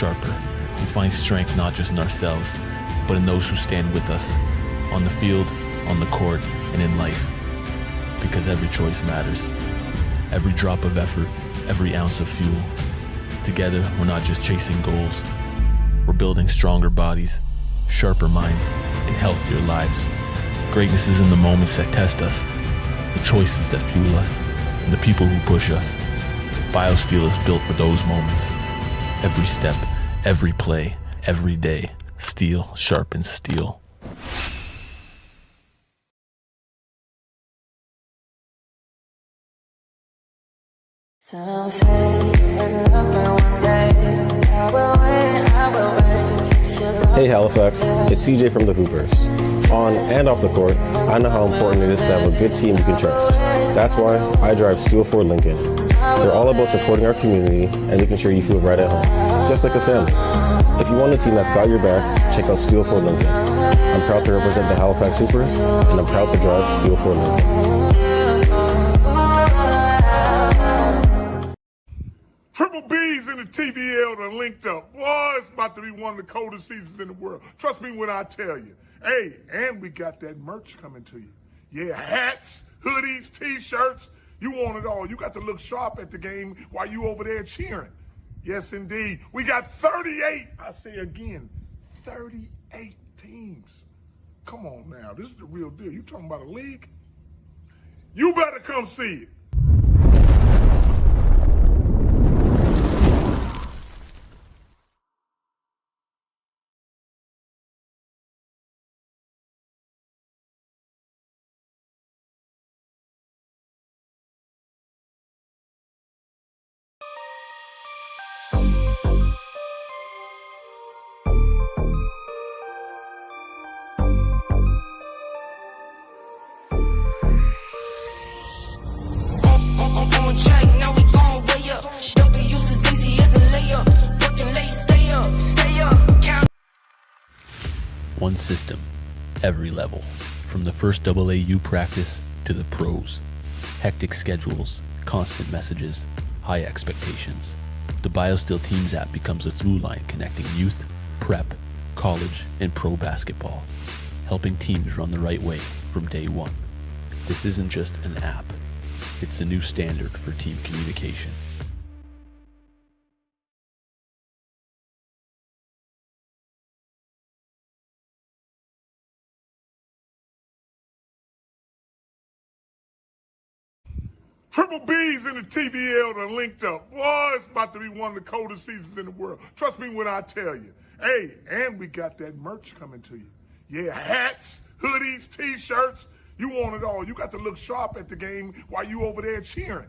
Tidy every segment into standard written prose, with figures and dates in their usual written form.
sharper. We find strength not just in ourselves, but in those who stand with us, on the field, on the court, and in life. Because every choice matters. Every drop of effort, every ounce of fuel. Together, we're not just chasing goals. We're building stronger bodies, sharper minds, and healthier lives. Greatness is in the moments that test us, the choices that fuel us, and the people who push us. BioSteel is built for those moments. Every step, every play, every day, steel sharpens steel. Some say you love me one day. I will wait to kiss your love. Hey Halifax, it's CJ from the Hoopers. On and off the court, I know how important it is to have a good team you can trust. That's why I drive Steel Ford Lincoln. They're all about supporting our community and making sure you feel right at home, just like a family. If you want a team that's got your back, check out Steel Ford Lincoln. I'm proud to represent the Halifax Hoopers, and I'm proud to drive Steel Ford Lincoln. Triple B's in the TBL done linked up. Boy, it's about to be one of the coldest seasons in the world. Trust me when I tell you. Hey, and we got that merch coming to you. Yeah, hats, hoodies, T-shirts. You want it all. You got to look sharp at the game while you over there cheering. Yes, indeed. We got 38, I say again, 38 teams. Come on now. This is the real deal. You talking about a league? You better come see it. One system, every level, from the first AAU practice to the pros. Hectic schedules, constant messages, high expectations. The BioSteel Teams app becomes a through line connecting youth, prep, college, and pro basketball, helping teams run the right way from day one. This isn't just an app, it's the new standard for team communication. Triple B's in the TBL done linked up. Boy, it's about to be one of the coldest seasons in the world. Trust me when I tell you. Hey, and we got that merch coming to you. Yeah, hats, hoodies, T-shirts. You want it all. You got to look sharp at the game while you over there cheering.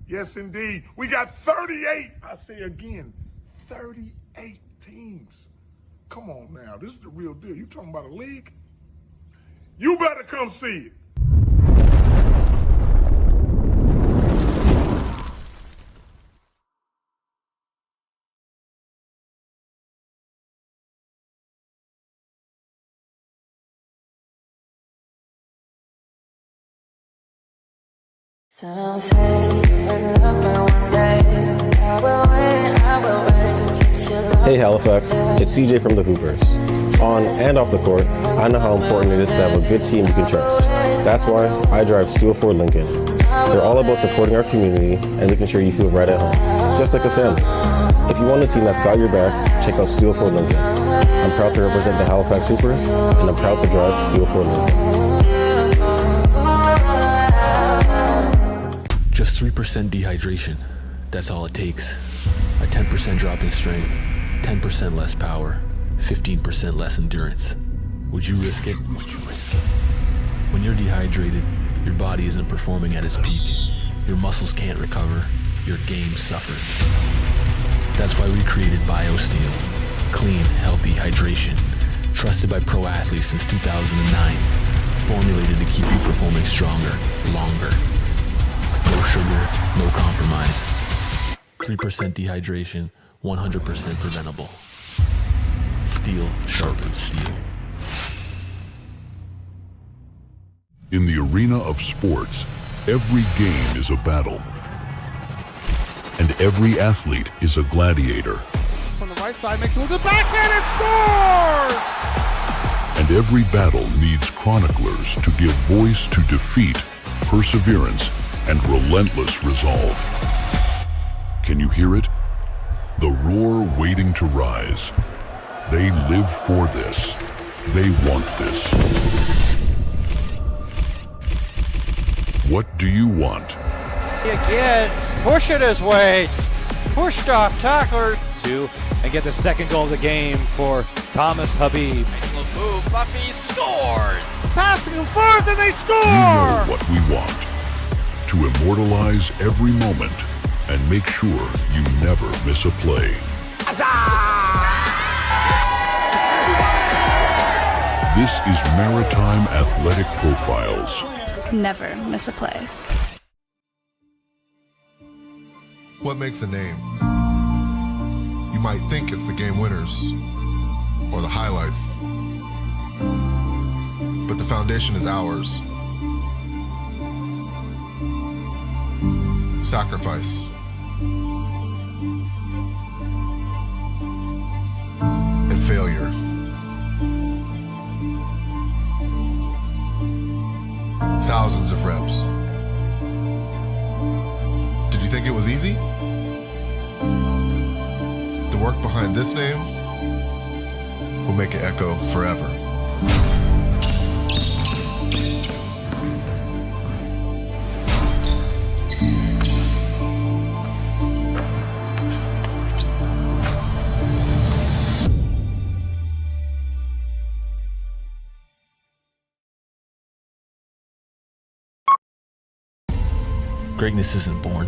Yes, indeed. We got 38, I say again, 38 teams. Come on now. This is the real deal. You talking about a league? You better come see it. Some say you love me one day. I will wait to kiss your love. Hey Halifax, it's CJ from the Hoopers. On and off the court, I know how important it is to have a good team you can trust. That's why I drive Steel Ford Lincoln. They're all about supporting our community and making sure you feel right at home, just like a family. If you want a team that's got your back, check out Steel Ford Lincoln. I'm proud to represent the Halifax Hoopers, and I'm proud to drive Steel Ford Lincoln. Just 3% dehydration, that's all it takes. A 10% drop in strength, 10% less power, 15% less endurance. Would you risk it? When you're dehydrated, your body isn't performing at its peak. Your muscles can't recover, your game suffers. That's why we created BioSteel. Clean, healthy hydration. Trusted by pro athletes since 2009. Formulated to keep you performing stronger, longer. No sugar, no compromise. 3% dehydration, 100% preventable. Steel sharpens steel. In the arena of sports, every game is a battle, and every athlete is a gladiator. from the right side, makes it with the backhand and scores! And every battle needs chroniclers to give voice to defeat, perseverance, and relentless resolve. Can you hear it? The roar waiting to rise. They live for this. They want this. What do you want? Again, pushing his way, pushed off tackler, and get the second goal of the game for Thomas Habib. Nice little move, Buffy scores! Passing him forth and they score! You know what we want. To immortalize every moment and make sure you never miss a play. This is Maritime Athletic Profiles. Never miss a play. What makes a name? You might think it's the game winners or the highlights, but the foundation is ours. Sacrifice. And failure. Thousands of reps. Did you think it was easy? The work behind this name will make it echo forever. Greatness isn't born,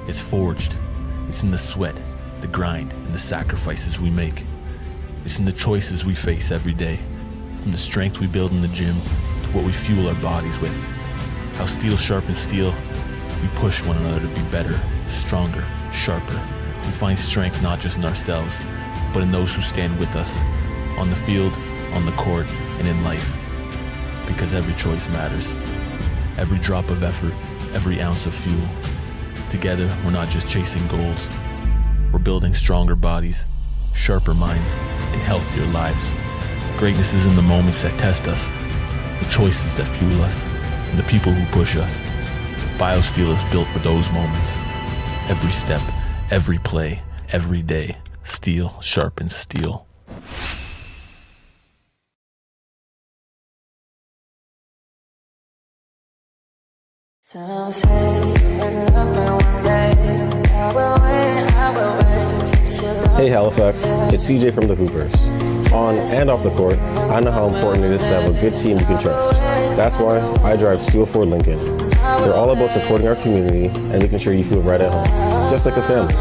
it's forged. It's in the sweat, the grind, and the sacrifices we make. It's in the choices we face every day, from the strength we build in the gym to what we fuel our bodies with. How steel sharpens steel, we push one another to be better, stronger, sharper. We find strength not just in ourselves, but in those who stand with us, on the field, on the court, and in life. Because every choice matters. Every drop of effort, every ounce of fuel. Together, we're not just chasing goals. We're building stronger bodies, sharper minds, and healthier lives. Greatness is in the moments that test us, the choices that fuel us, and the people who push us. BioSteel is built for those moments. Every step, every play, every day, steel sharpens steel. Some say you'll love me one day. I will wait to kiss you. Hey Halifax, it's CJ from the Hoopers. On and off the court, I know how important it is to have a good team you can trust. That's why I drive Steel Ford Lincoln. They're all about supporting our community and making sure you feel right at home, just like a family.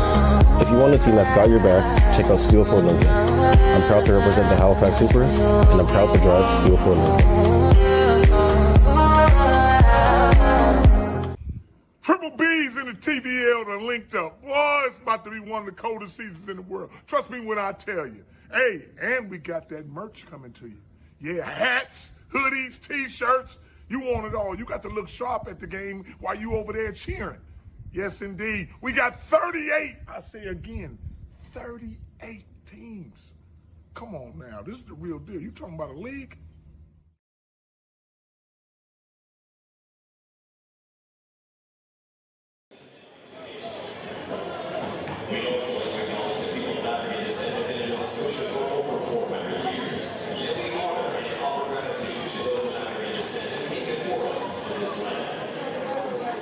If you want a team that's got your back, check out Steel Ford Lincoln. I'm proud to represent the Halifax Hoopers, and I'm proud to drive Steel Ford Lincoln. Triple B's in the TBL done linked up. Boy, it's about to be one of the coldest seasons in the world. Trust me when I tell you. Hey, and we got that merch coming to you. Yeah, hats, hoodies, T-shirts. You want it all. You got to look sharp at the game while you over there cheering. Yes, indeed. We got 38, I say again, 38 teams. Come on now. This is the real deal. You talking about a league?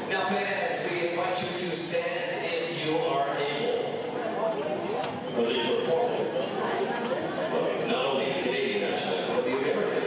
Now, fans, we invite you to stand if you are able for the performance of not only the Canadian national, but the American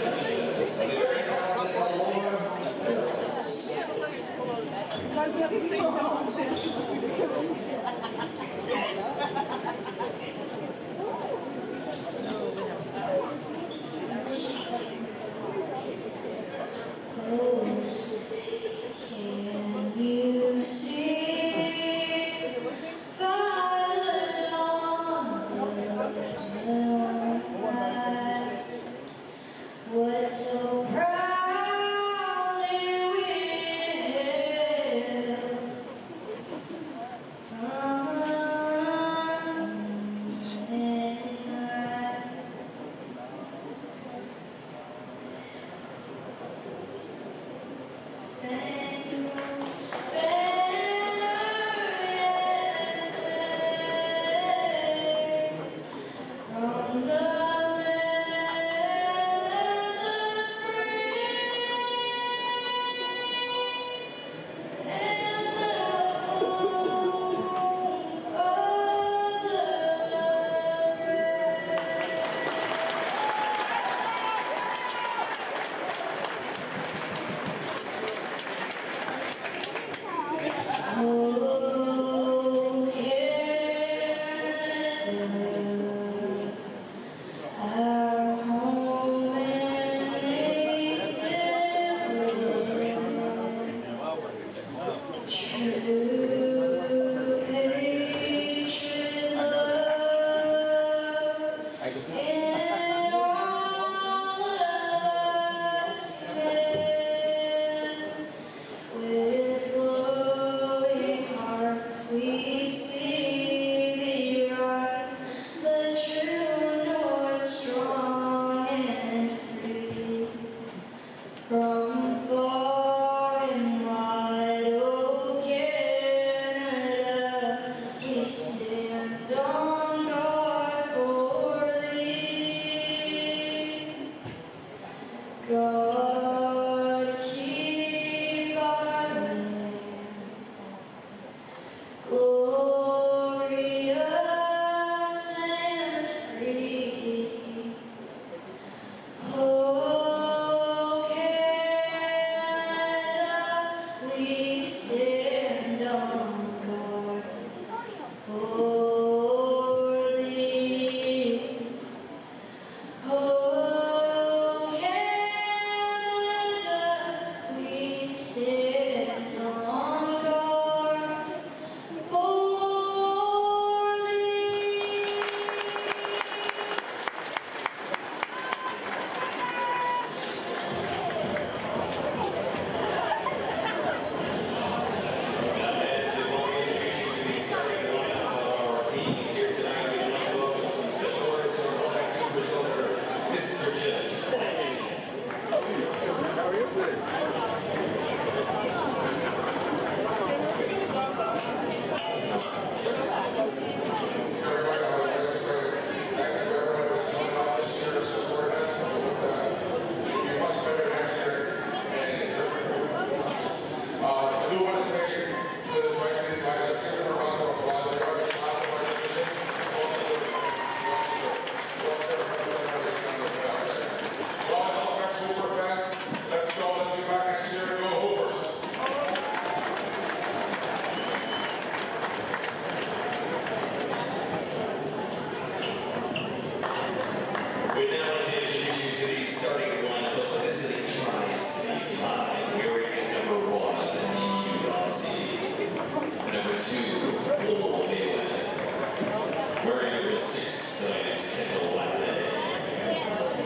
Kendall Lackney.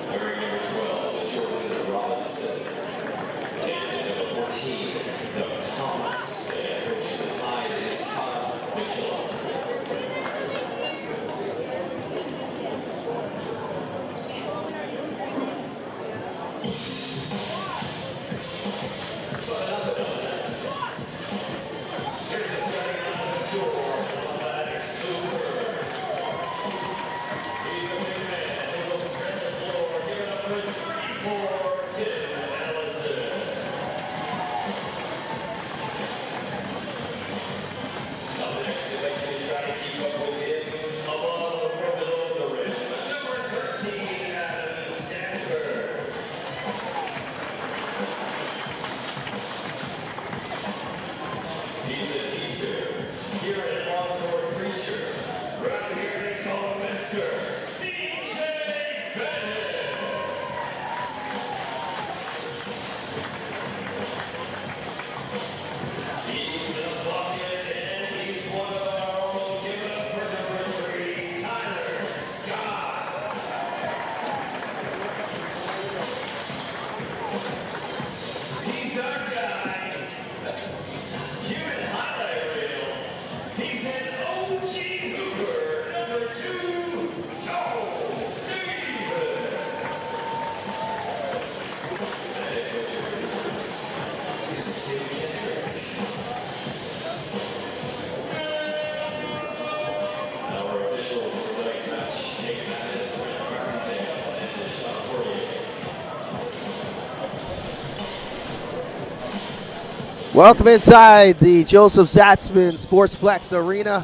Wearing number 12, Jordan Robinson. And number 14, Doug Thomas. And coach of the Tide is Todd Mitchell. Welcome inside the Joseph Zatzman Sportsplex Arena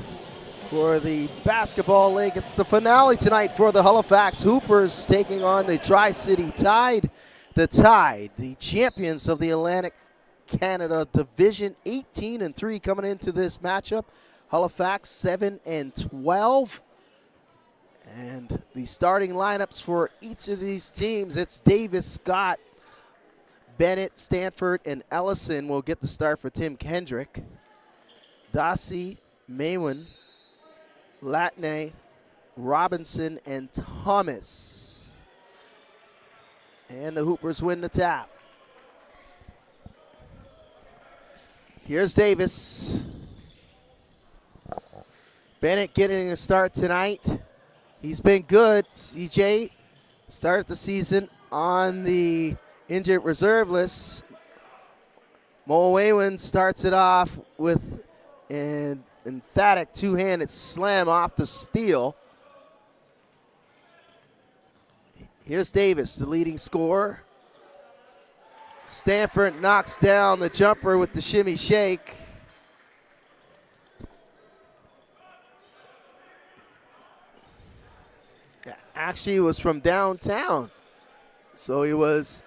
for the Basketball League. It's the finale tonight for the Halifax Hoopers taking on the Tri-City Tide. The Tide, the champions of the Atlantic Canada Division, 18-3 coming into this matchup. Halifax 7-12. And the starting lineups for each of these teams, it's Davis, Scott, Bennett, Stanford, and Ellison will get the start for Tim Kendrick. Dossie, Maywin, Latney, Robinson, and Thomas. And the Hoopers win the tap. Here's Davis. Bennett getting a start tonight. He's been good. CJ started the season on the injured reserve list. Mo Waywin starts it off with an emphatic two-handed slam off the steal. Here's Davis, the leading scorer. Stanford knocks down the jumper with the shimmy shake. Yeah, actually was from downtown. So he was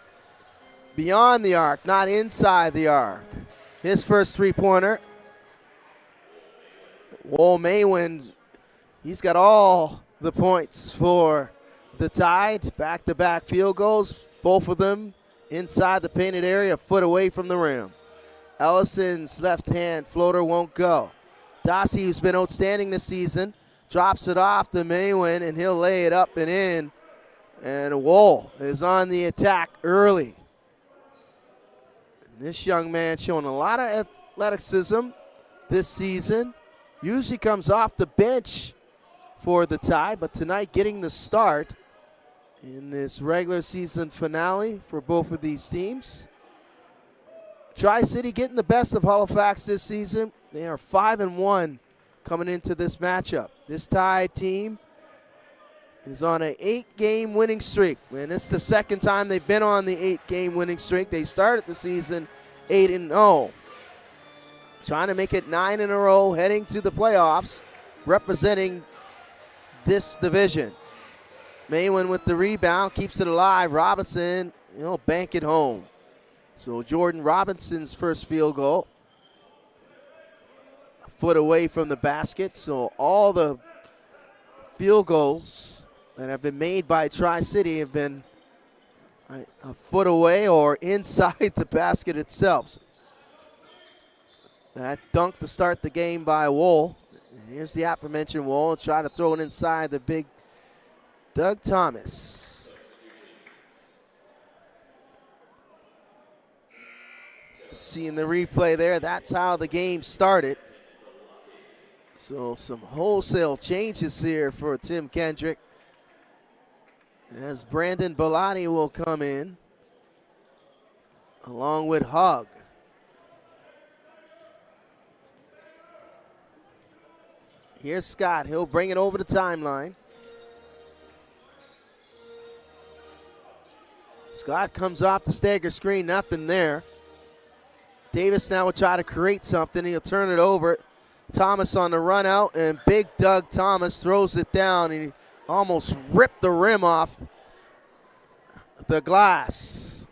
beyond the arc, not inside the arc. His first three-pointer. Wol Maywin, he's got all the points for the Tide. Back-to-back field goals, both of them inside the painted area, a foot away from the rim. Ellison's left-hand floater won't go. Dossie, who's been outstanding this season, drops it off to Maywin, and he'll lay it up and in. And Wol is on the attack early. This young man showing a lot of athleticism this season. Usually comes off the bench for the Tide, but tonight getting the start in this regular season finale for both of these teams. Tri-City getting the best of Halifax this season. They are 5-1 coming into this matchup. This Tide team is on an 8-game winning streak, and it's the second time they've been on the 8-game winning streak. They started the season 8-0, trying to make it 9 in a row, heading to the playoffs, representing this division. Maywin with the rebound, keeps it alive. Robinson, bank it home. So Jordan Robinson's first field goal, a foot away from the basket. So all the field goals that have been made by Tri-City have been a foot away or inside the basket itself. That dunk to start the game by Wol. Here's the aforementioned Wol, trying to throw it inside the big Doug Thomas. Seeing the replay there, that's how the game started. So some wholesale changes here for Tim Kendrick, as Brandon Bellotti will come in along with Hogg. Here's Scott. He'll bring it over the timeline. Scott comes off the stagger screen, nothing there. Davis now will try to create something. He'll turn it over. Thomas on the run out, and big Doug Thomas throws it down, and he almost ripped the rim off the glass.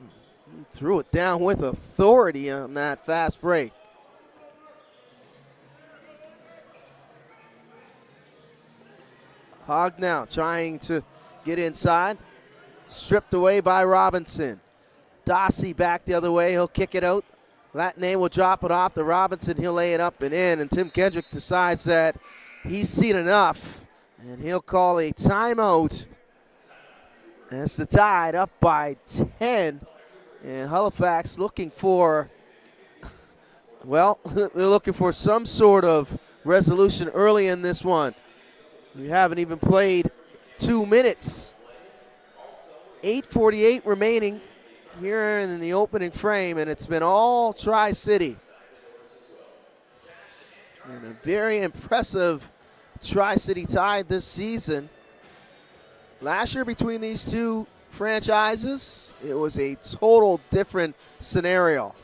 He threw it down with authority on that fast break. Hogg now trying to get inside. Stripped away by Robinson. Dossie back the other way. He'll kick it out. Latane will drop it off to Robinson. He'll lay it up and in. And Tim Kendrick decides that he's seen enough. And he'll call a timeout. As the Tide up by 10. And Halifax looking for, well, they're looking for some sort of resolution early in this one. We haven't even played 2 minutes. 8:48 remaining here in the opening frame, and it's been all Tri-City. And a very impressive Tri-City Tide this season. Last year between these two franchises, it was a total different scenario.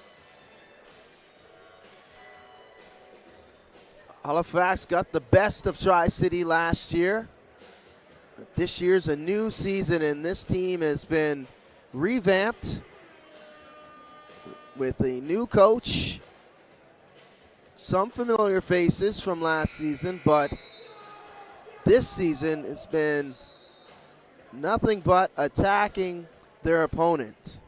Halifax got the best of Tri-City last year. But this year's a new season, and this team has been revamped with a new coach. Some familiar faces from last season, but this season it's been nothing but attacking their opponent.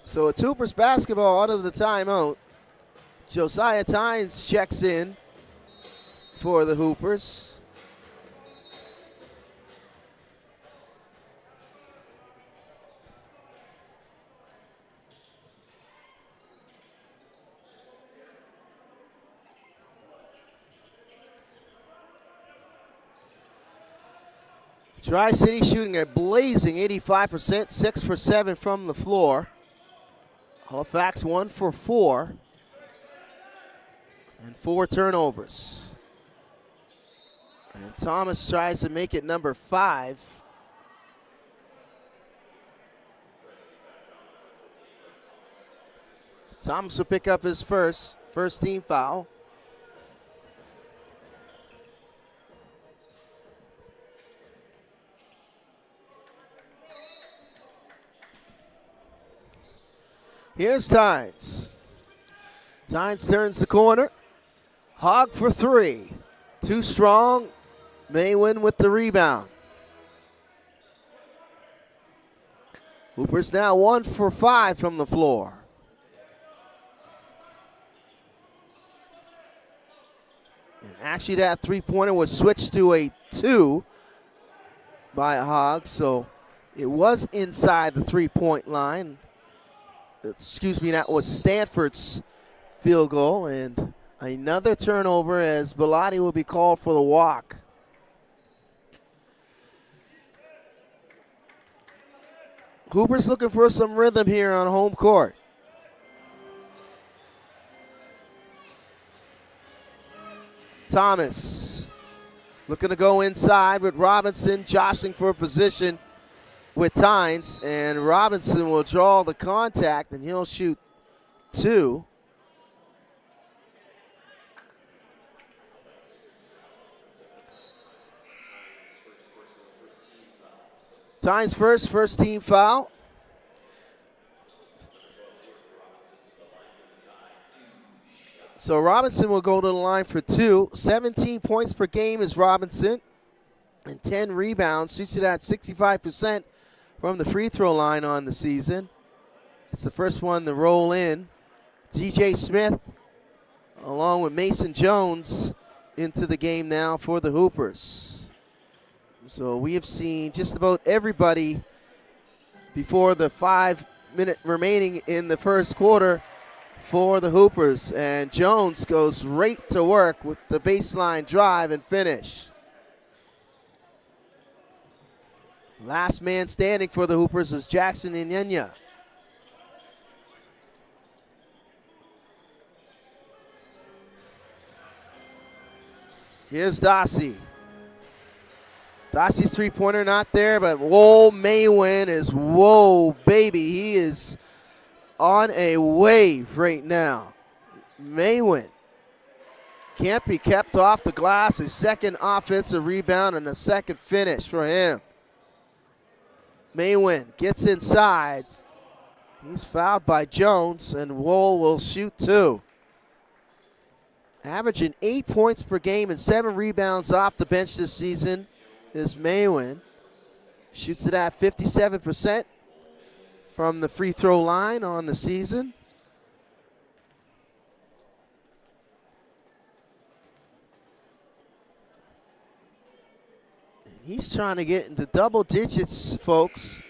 So it's Hoopers basketball out of the timeout. Josiah Tynes checks in for the Hoopers. Tri-City shooting a blazing 85%, 6 for 7 from the floor. Halifax 1 for 4 and 4 turnovers. And Thomas tries to make it number 5. Thomas will pick up his first team foul. Here's Tynes. Tynes turns the corner. Hogg for 3. Too strong. May win with the rebound. Hoopers now 1 for 5 from the floor. And actually that three-pointer was switched to a 2 by Hogg, so it was inside the three-point line. Excuse me, that was Stanford's field goal, and another turnover as Bellotti will be called for the walk. Hooper's looking for some rhythm here on home court. Thomas looking to go inside with Robinson jostling for position with Tynes, and Robinson will draw the contact, and he'll shoot 2. Tynes first team foul. So Robinson will go to the line for 2. 17 points per game is Robinson, and 10 rebounds. Shoots it at 65% from the free throw line on the season. It's the first one to roll in. G.J. Smith, along with Mason Jones, into the game now for the Hoopers. So we have seen just about everybody before the 5 minute remaining in the first quarter for the Hoopers. And Jones goes right to work with the baseline drive and finish. Last man standing for the Hoopers is Jackson Inyenya. Here's Dossie. Dossie's three-pointer not there, but whoa, Maywin is, whoa, baby. He is on a wave right now. Maywin can't be kept off the glass. A second offensive rebound and a second finish for him. Maywin gets inside. He's fouled by Jones, and Wohl will shoot two. Averaging 8 points per game and 7 rebounds off the bench this season is Maywin. Shoots it at 57% from the free throw line on the season. And he's trying to get into double digits, folks,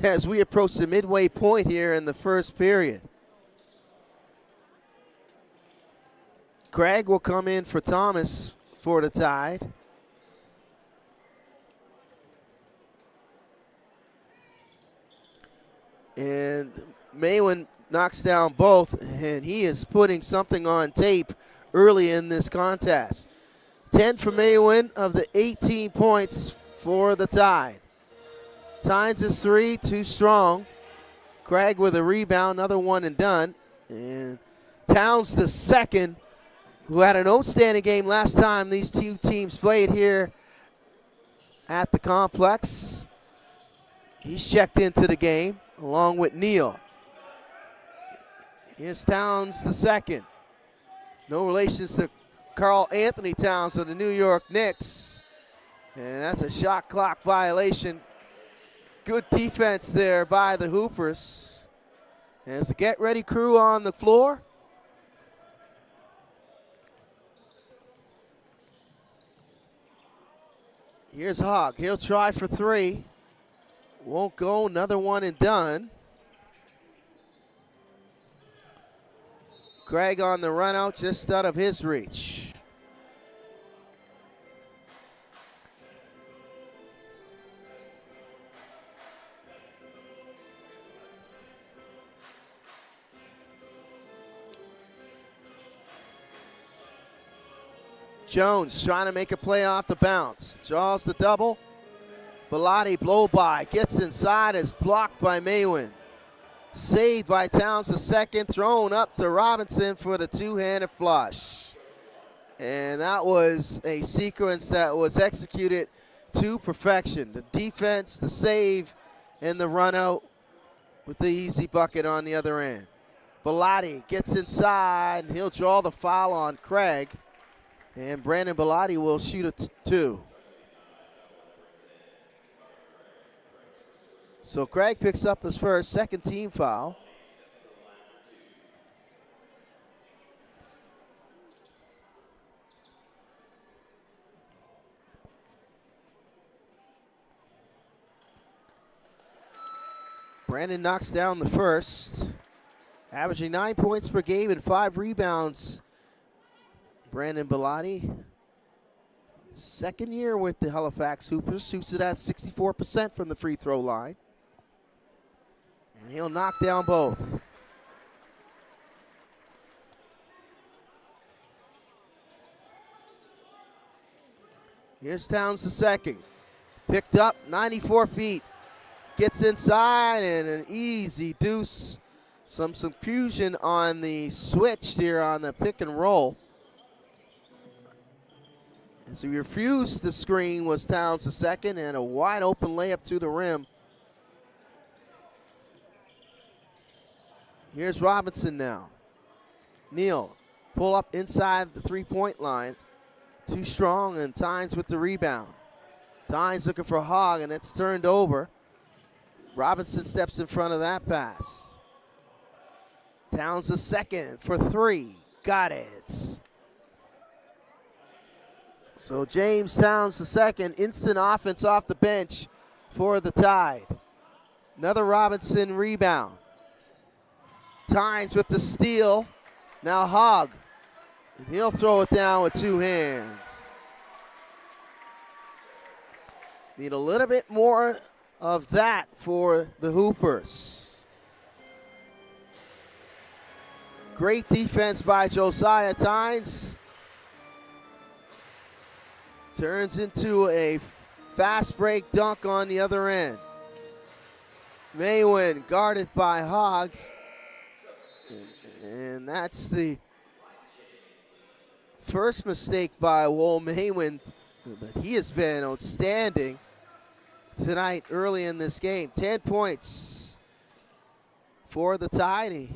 as we approach the midway point here in the first period. Craig will come in for Thomas for the Tide. And Maywin knocks down both, and he is putting something on tape early in this contest. 10 for Maywin of the 18 points for the Tide. Tynes is three, too strong. Craig with a rebound, another one and done. And Towns the second, who had an outstanding game last time these two teams played here at the complex. He's checked into the game along with Neal. Here's Towns the second. No relations to Karl Anthony Towns of the New York Knicks. And that's a shot clock violation. Good defense there by the Hoopers. As the get-ready crew on the floor. Here's Hogg. He'll try for three. Won't go. Another one and done. Craig on the run out, just out of his reach. Jones trying to make a play off the bounce. Draws the double. Bellotti blow by. Gets inside. Is blocked by Maywin. Saved by Towns the second. Thrown up to Robinson for the two-handed flush. And that was a sequence that was executed to perfection. The defense, the save, and the run out with the easy bucket on the other end. Bellotti gets inside, and he'll draw the foul on Craig. And Brandon Bellotti will shoot a two. So Craig picks up his first, second team foul. Brandon knocks down the first, averaging 9 points per game and 5 rebounds. Brandon Bellotti, second year with the Halifax Hoopers, shoots it at 64% from the free throw line. And he'll knock down both. Here's Towns the second. Picked up 94 feet. Gets inside and an easy deuce. Some confusion on the switch here on the pick and roll. And so he refused the screen was Towns the second, and a wide open layup to the rim. Here's Robinson now. Neal, pull up inside the three-point line. Too strong, and Tynes with the rebound. Tynes looking for Hogg, and it's turned over. Robinson steps in front of that pass. Towns the second for three. Got it. So James Towns the second, instant offense off the bench for the Tide. Another Robinson rebound. Tynes with the steal. Now Hogg. And he'll throw it down with two hands. Need a little bit more of that for the Hoopers. Great defense by Josiah Tynes. Turns into a fast break dunk on the other end. Maywin guarded by Hogg. And that's the first mistake by Will Maywin, but he has been outstanding tonight early in this game. 10 points for the Tide.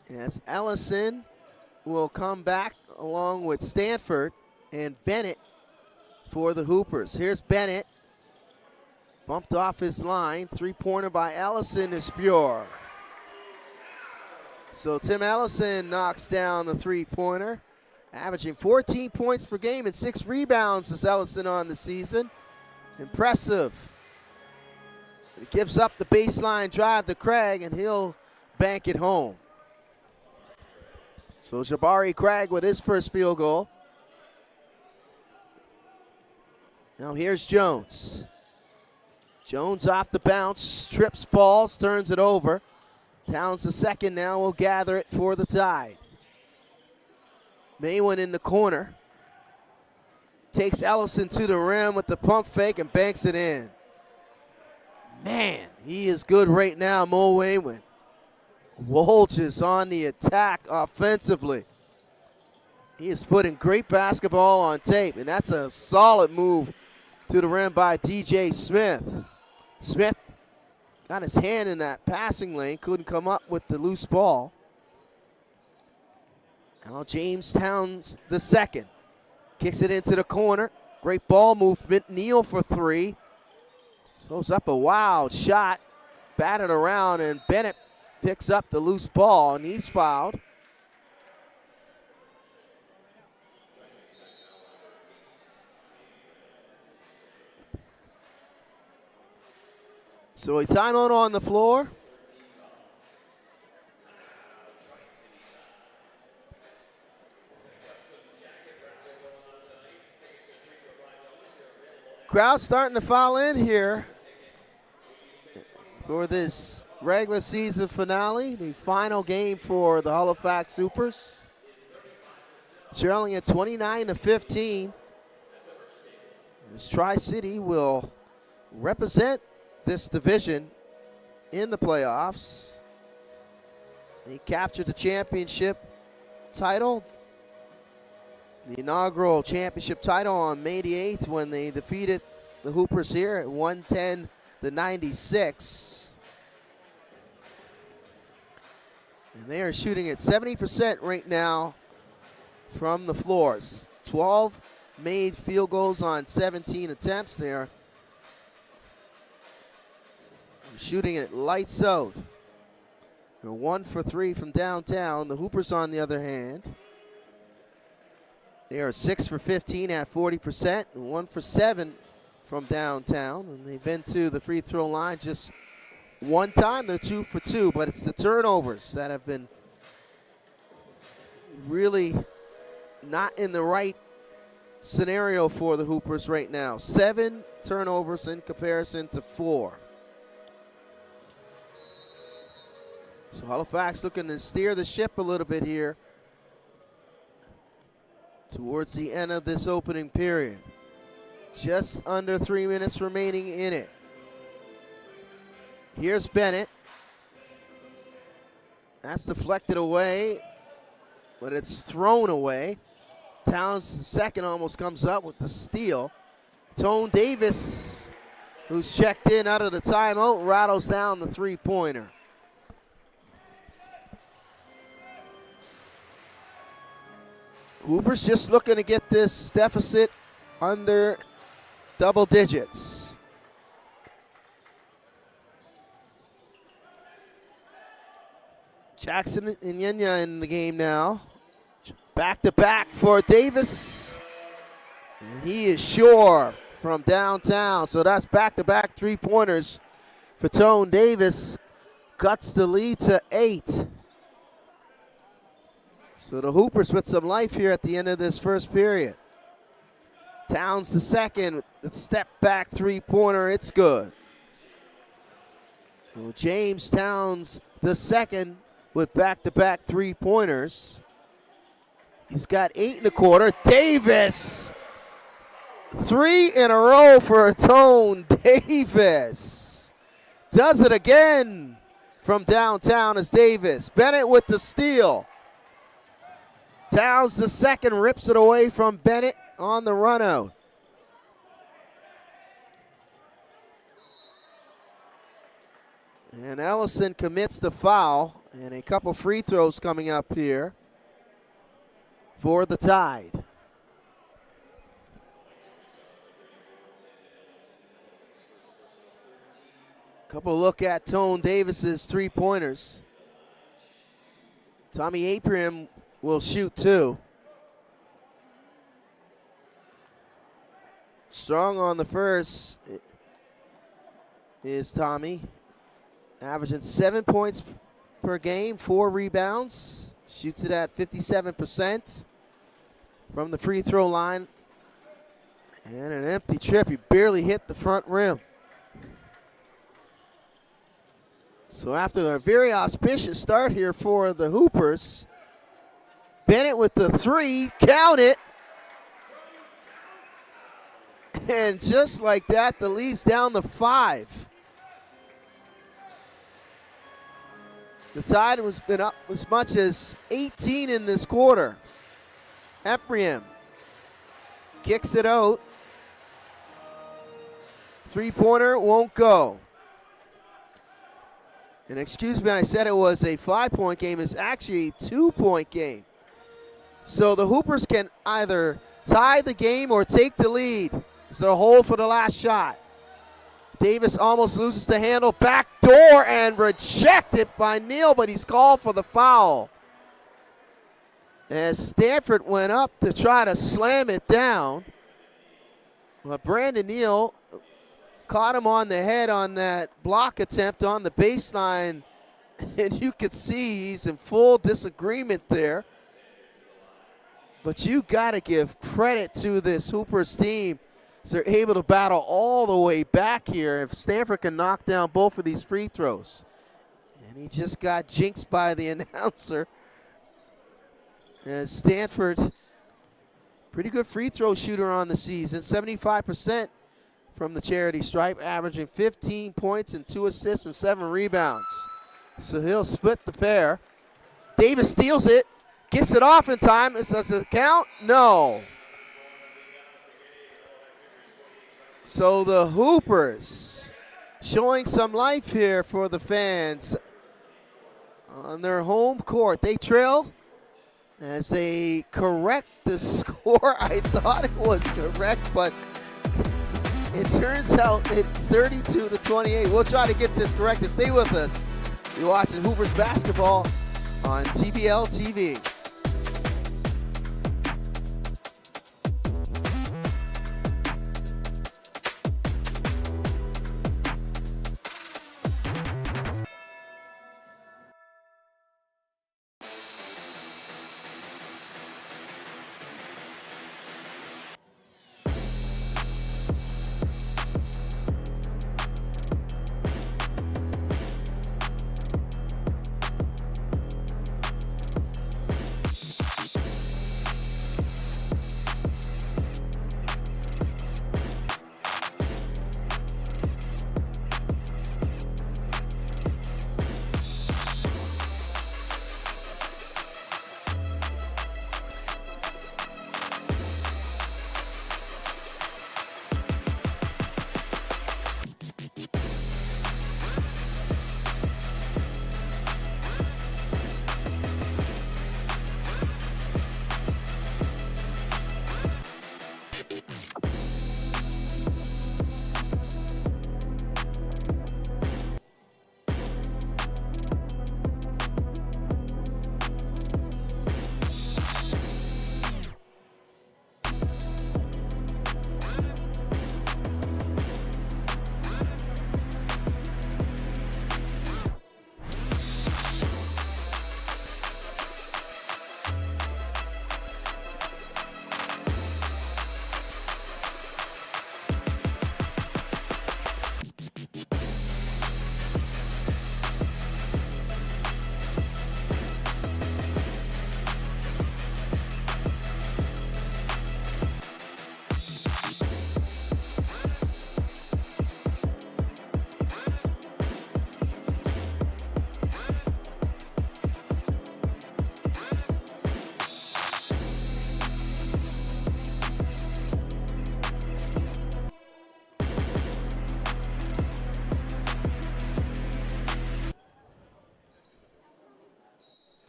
As Ellison will come back along with Stanford and Bennett for the Hoopers. Here's Bennett. Bumped off his line. Three-pointer by Ellison is pure. So Tim Ellison knocks down the three-pointer, averaging 14 points per game and 6 rebounds as Ellison on the season. Impressive. He gives up the baseline drive to Craig, and he'll bank it home. So Jabari Craig with his first field goal. Now here's Jones. Jones off the bounce, trips, falls, turns it over. Towns the second now will gather it for the Tide. Maywin in the corner. Takes Ellison to the rim with the pump fake and banks it in. Man, he is good right now, Mo Maywin. Wolge is on the attack offensively. He is putting great basketball on tape, and that's a solid move to the rim by DJ Smith. Smith got his hand in that passing lane, couldn't come up with the loose ball. Now James Towns the second. Kicks it into the corner. Great ball movement. Neal for three. Throws up a wild shot. Batted around, and Bennett picks up the loose ball, and he's fouled. So a timeout on the floor. Crowd starting to file in here for this regular season finale, the final game for the Halifax Supers. Trailing at 29-15. This Tri-City will represent this division in the playoffs. They captured the championship title, the inaugural championship title on May the 8th when they defeated the Hoopers here at 110-96. And they are shooting at 70% right now from the floors. 12 made field goals on 17 attempts. They are shooting it lights out. They're 1 for 3 from downtown. The Hoopers, on the other hand, they are 6 for 15 at 40%, and 1 for 7 from downtown. And they've been to the free throw line just one time. They're 2 for 2, but it's the turnovers that have been really not in the right scenario for the Hoopers right now. 7 turnovers in comparison to 4. So Halifax looking to steer the ship a little bit here towards the end of this opening period. Just under 3 minutes remaining in it. Here's Bennett. That's deflected away, but it's thrown away. Towns second almost comes up with the steal. Tone Davis, who's checked in out of the timeout, rattles down the three-pointer. Hoopers just looking to get this deficit under double digits. Jackson and Yenya in the game now. Back-to-back for Davis. And he is sure from downtown. So that's back-to-back three-pointers for Tone Davis. Cuts the lead to 8. So the Hoopers with some life here at the end of this first period. Towns the second, the step back three-pointer, it's good. So James Towns the second with back-to-back three-pointers. He's got 8 in the quarter. Davis, 3 in a row for Tone Davis. Does it again from downtown as Davis. Bennett with the steal. Towns the second, rips it away from Bennett on the run out. And Ellison commits the foul, and a couple free throws coming up here for the Tide. Couple look at Tone Davis's three-pointers. Tommy Aprium will shoot 2. Strong on the first is Tommy. Averaging 7 points per game, 4 rebounds. Shoots it at 57% from the free throw line. And an empty trip. He barely hit the front rim. So after a very auspicious start here for the Hoopers, Bennett with the 3, count it. And just like that, the lead's down to 5. The Tide has been up as much as 18 in this quarter. Ephraim kicks it out. Three-pointer won't go. And excuse me, I said it was a 5-point game. It's actually a 2-point game. So the Hoopers can either tie the game or take the lead. It's their hole for the last shot. Davis almost loses the handle. Back door and rejected by Neal, but he's called for the foul. As Stanford went up to try to slam it down. But Brandon Neal caught him on the head on that block attempt on the baseline. And you could see he's in full disagreement there. But you got to give credit to this Hoopers team. So they're able to battle all the way back here if Stanford can knock down both of these free throws. And he just got jinxed by the announcer. As Stanford, pretty good free throw shooter on the season, 75% from the charity stripe, averaging 15 points and 2 assists and 7 rebounds. So he'll split the pair. Davis steals it, gets it off in time. Does it count? No. So the Hoopers showing some life here for the fans on their home court. They trail as they correct the score. I thought it was correct, but it turns out it's 32-28. We'll try to get this corrected. Stay with us. You're watching Hoopers basketball on TBL TV.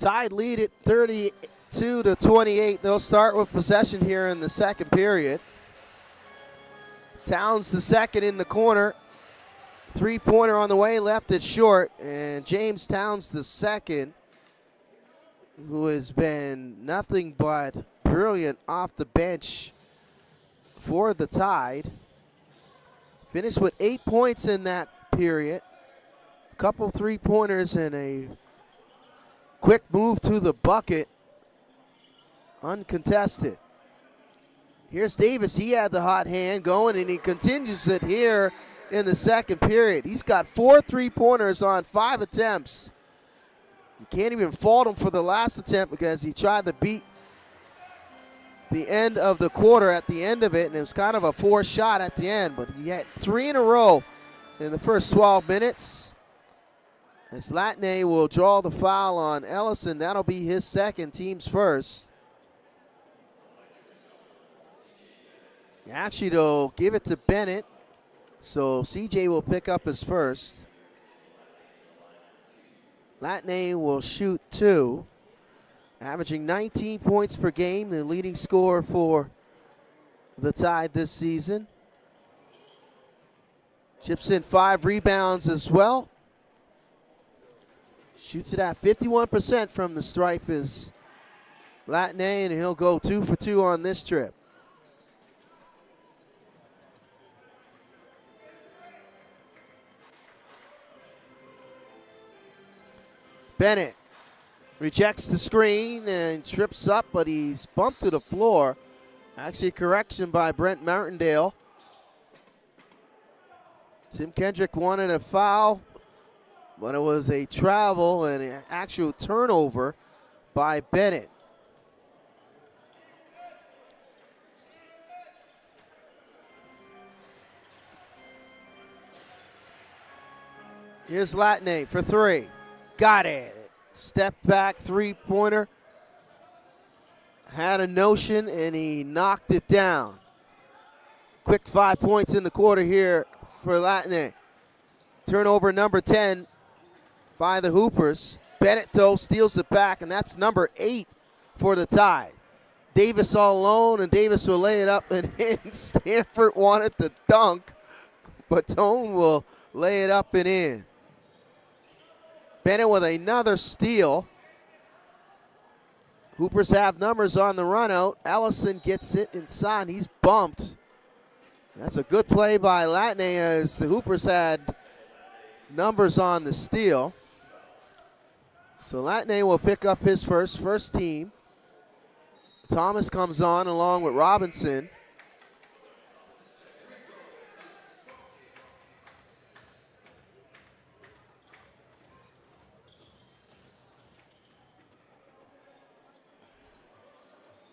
Tide lead at 32-28. They'll start with possession here in the second period. Towns the second in the corner. Three-pointer on the way, left it short. And James Towns the second, who has been nothing but brilliant off the bench for the Tide. Finished with 8 points in that period. A couple three-pointers and a quick move to the bucket. Uncontested. Here's Davis. He had the hot hand going, and he continues it here in the second period. He's got 4 three-pointers on 5 attempts. You can't even fault him for the last attempt because he tried to beat the end of the quarter at the end of it, and it was kind of a forced shot at the end, but he had 3 in a row in the first 12 minutes. As Latney will draw the foul on Ellison. That'll be his second, team's first. Actually, they'll give it to Bennett, so CJ will pick up his first. Latney will shoot 2, averaging 19 points per game, the leading scorer for the Tide this season. Chips in 5 rebounds as well. Shoots it at 51% from the stripe is Latney, and he'll go 2 for 2 on this trip. Bennett rejects the screen and trips up, but he's bumped to the floor. Actually, a correction by Brent Martindale. Tim Kendrick wanted a foul, but it was a travel and an actual turnover by Bennett. Here's Latney for 3. Got it. Step back three-pointer. Had a notion, and he knocked it down. Quick 5 points in the quarter here for Latney. Turnover number 10 by the Hoopers. Bennett, though, steals it back, and that's number 8 for the Tide. Davis all alone, and Davis will lay it up and in. Stanford wanted to dunk, but Tone will lay it up and in. Bennett with another steal. Hoopers have numbers on the run out. Ellison gets it inside. He's bumped. That's a good play by Latney as the Hoopers had numbers on the steal. So Latney will pick up his first team. Thomas comes on along with Robinson.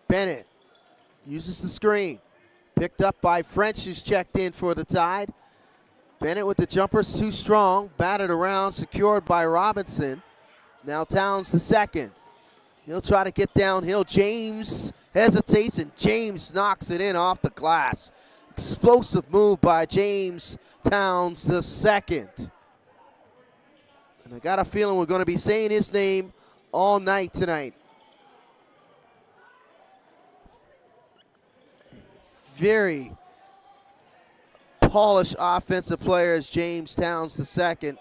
Bennett uses the screen. Picked up by French, who's checked in for the Tide. Bennett with the jumper, too strong. Batted around, secured by Robinson. Now Towns the second. He'll try to get downhill. James hesitates, and James knocks it in off the glass. Explosive move by James Towns the second. And I got a feeling we're going to be saying his name all night tonight. Very polished offensive player is James Towns the second,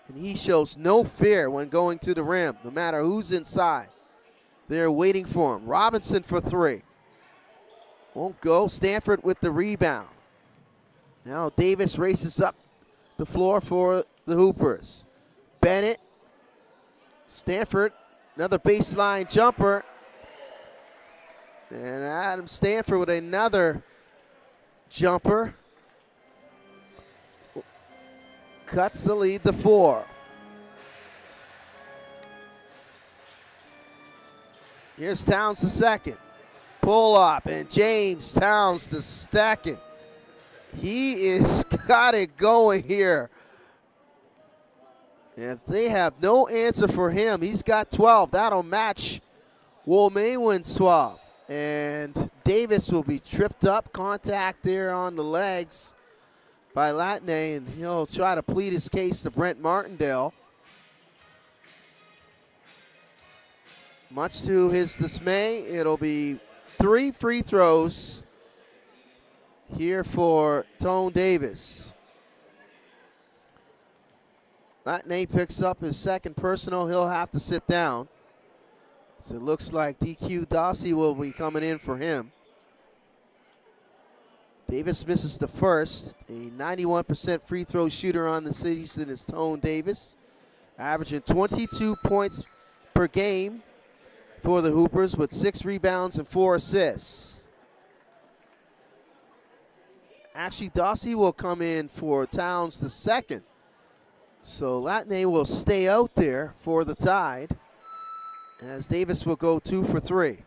and he shows no fear when going to the rim, no matter who's inside. They're waiting for him. Robinson for 3. Won't go. Stanford with the rebound. Now Davis races up the floor for the Hoopers. Bennett, Stanford, another baseline jumper. And Adam Stanford with another jumper. Cuts the lead to 4. Here's Towns the second. Pull up, and James Towns the second. He is got it going here. And if they have no answer for him, he's got 12. That'll match Will Maywin's 12. And Davis will be tripped up. Contact there on the legs by Latney, and he'll try to plead his case to Brent Martindale. Much to his dismay, it'll be 3 free throws here for Tone Davis. Latney picks up his second personal. He'll have to sit down. So it looks like DQ Dossie will be coming in for him. Davis misses the first. A 91% free throw shooter on the season is Tone Davis, averaging 22 points per game for the Hoopers with 6 rebounds and 4 assists. Actually, Dossie will come in for Towns the second. So Latney will stay out there for the Tide, as Davis will go 2 for 3.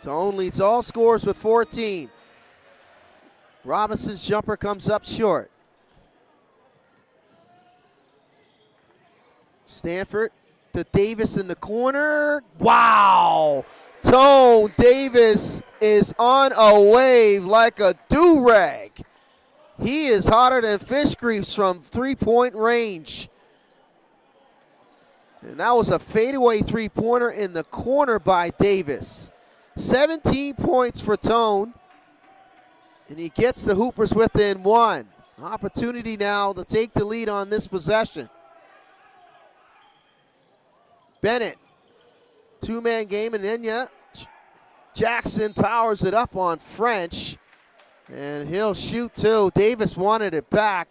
Tone leads all scorers with 14. Robinson's jumper comes up short. Stanford to Davis in the corner. Wow! Tone Davis is on a wave like a do-rag. He is hotter than fish grease from three-point range. And that was a fadeaway three-pointer in the corner by Davis. 17 points for Tone. And he gets the Hoopers within 1. Opportunity now to take the lead on this possession. Bennett, 2-man game, and then Jackson powers it up on French, and he'll shoot too. Davis wanted it back.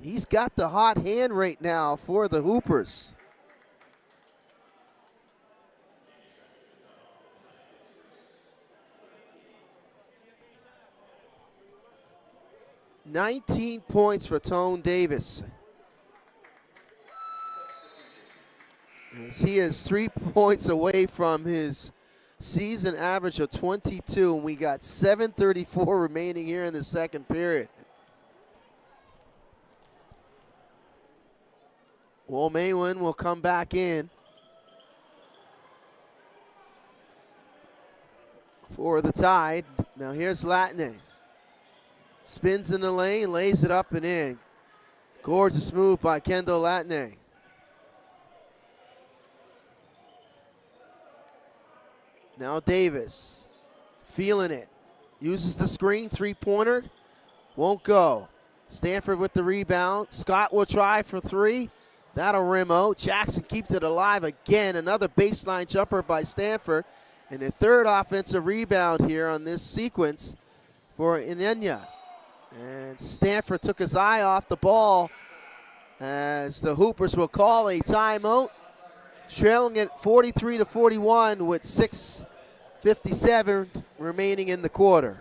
He's got the hot hand right now for the Hoopers. $19 points for Tone Davis, as he is 3 points away from his season average of 22, and we got 7:34 remaining here in the second period. Will Maywin will come back in for the Tide. Now here's Latney. Spins in the lane, lays it up and in. Gorgeous move by Kendall Latney. Now Davis, feeling it. Uses the screen, three-pointer, won't go. Stanford with the rebound. Scott will try for 3. That'll rim out. Jackson keeps it alive again. Another baseline jumper by Stanford. And a third offensive rebound here on this sequence for Inenya. And Stanford took his eye off the ball, as the Hoopers will call a timeout, trailing it 43-41 with 6:57 remaining in the quarter.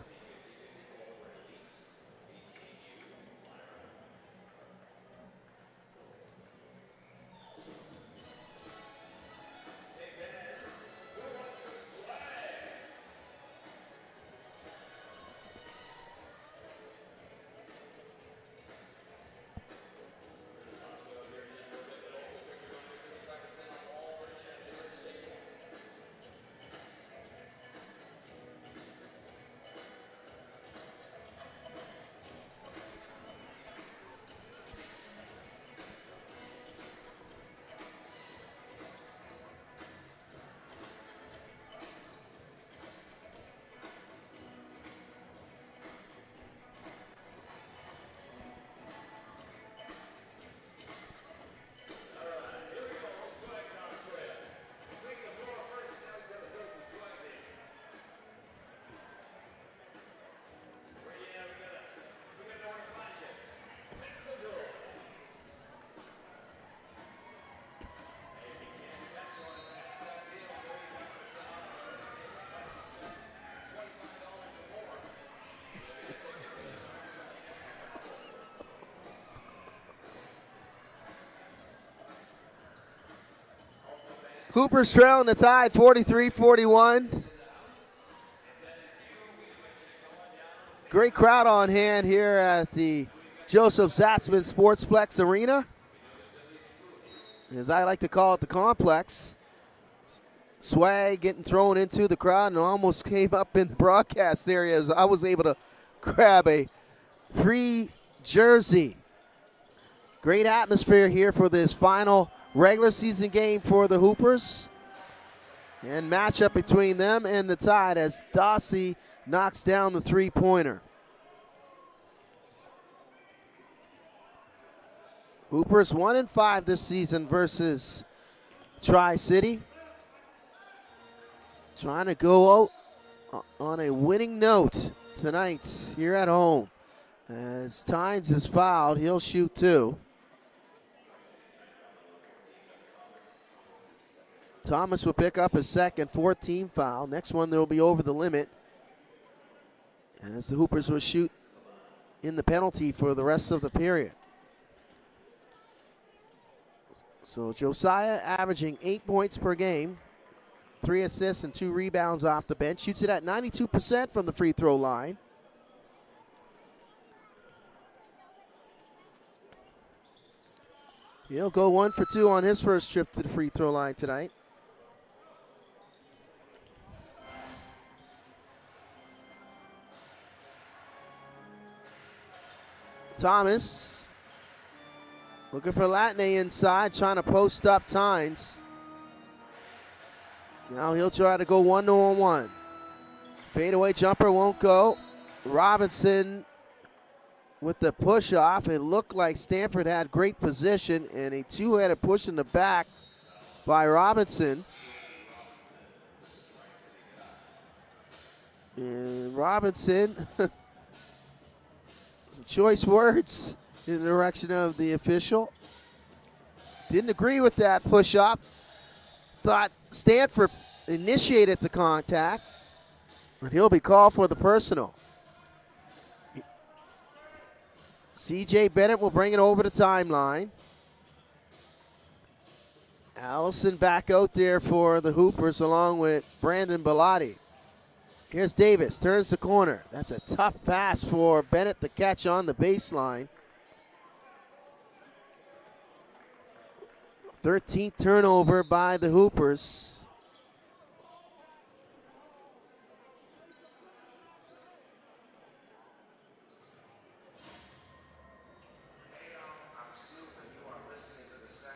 Hoopers trailing the Tide 43-41. Great crowd on hand here at the Joseph Zatzman Sportsplex Arena, as I like to call it, the complex. Swag getting thrown into the crowd and almost came up in the broadcast area, as I was able to grab a free jersey. Great atmosphere here for this final regular season game for the Hoopers. And matchup between them and the Tide as Dossie knocks down the three-pointer. Hoopers 1-5 this season versus Tri-City. Trying to go out on a winning note tonight here at home. As Tynes is fouled, he'll shoot two. Thomas will pick up his second 14 foul. Next one, they'll be over the limit as the Hoopers will shoot in the penalty for the rest of the period. So Josiah averaging 8 points per game, 3 assists and 2 rebounds off the bench. Shoots it at 92% from the free throw line. He'll go 1 for 2 on his first trip to the free throw line tonight. Thomas looking for Latney inside, trying to post up Tynes. Now he'll try to go 1-on-1. Fadeaway jumper won't go. Robinson with the push off. It looked like Stanford had great position and a two-headed push in the back by Robinson. And Robinson, some choice words in the direction of the official. Didn't agree with that push off. Thought Stanford initiated the contact, but he'll be called for the personal. C.J. Bennett will bring it over the timeline. Allison back out there for the Hoopers along with Brandon Bellotti. Here's Davis, turns the corner. That's a tough pass for Bennett to catch on the baseline. 13th turnover by the Hoopers.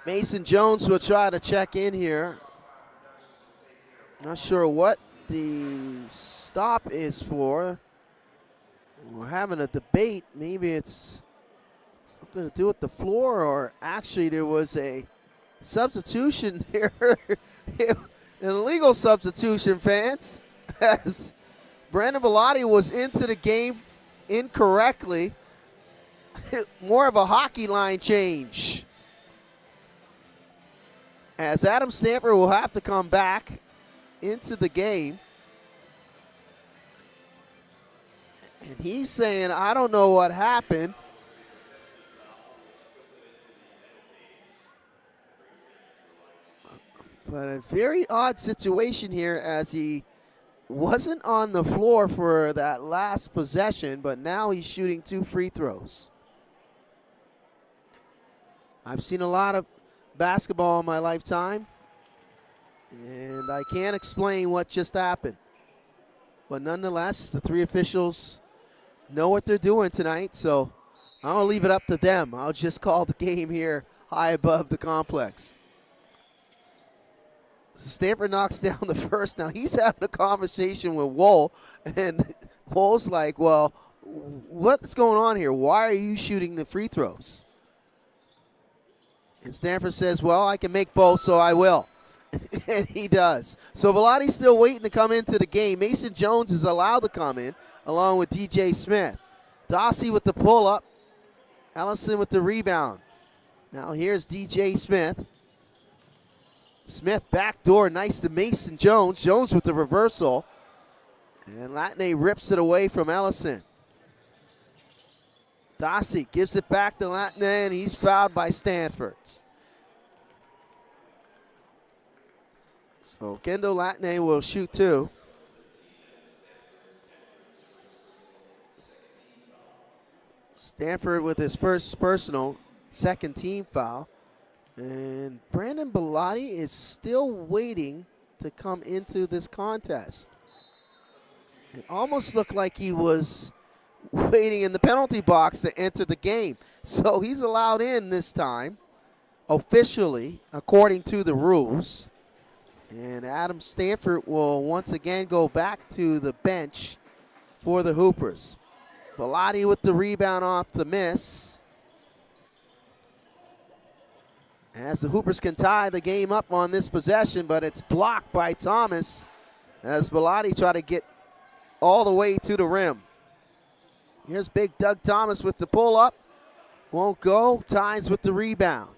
Mason Jones will try to check in here. Not sure what the stop is for. We're having a debate. Maybe it's something to do with the floor, or actually there was a substitution here. An illegal substitution, fans, as Brandon Bellotti was into the game incorrectly. More of a hockey line change, as Adam Stanford will have to come back into the game. And he's saying, I don't know what happened. But a very odd situation here, as he wasn't on the floor for that last possession, but now he's shooting 2 free throws. I've seen a lot of basketball in my lifetime, and I can't explain what just happened. But nonetheless, the 3 officials know what they're doing tonight, so I'll leave it up to them. I'll just call the game here high above the complex. So Stanford knocks down the first. Now he's having a conversation with Wool, and Wool's like, well, what's going on here? Why are you shooting the free throws? And Stanford says, well, I can make both, so I will. And he does. So Velotti's still waiting to come into the game. Mason Jones is allowed to come in, along with DJ Smith. Dossie with the pull-up. Ellison with the rebound. Now here's DJ Smith. Smith backdoor, nice to Mason Jones. Jones with the reversal. And Latney rips it away from Ellison. Dossie gives it back to Latney, and he's fouled by Stanford. So Kendall Latney will shoot 2. Stanford with his first personal, second team foul. And Brandon Bellotti is still waiting to come into this contest. It almost looked like he was waiting in the penalty box to enter the game. So he's allowed in this time, officially, according to the rules. And Adam Stanford will once again go back to the bench for the Hoopers. Bellotti with the rebound off the miss. As the Hoopers can tie the game up on this possession, but it's blocked by Thomas as Bellotti try to get all the way to the rim. Here's big Doug Thomas with the pull-up. Won't go. Tynes with the rebound.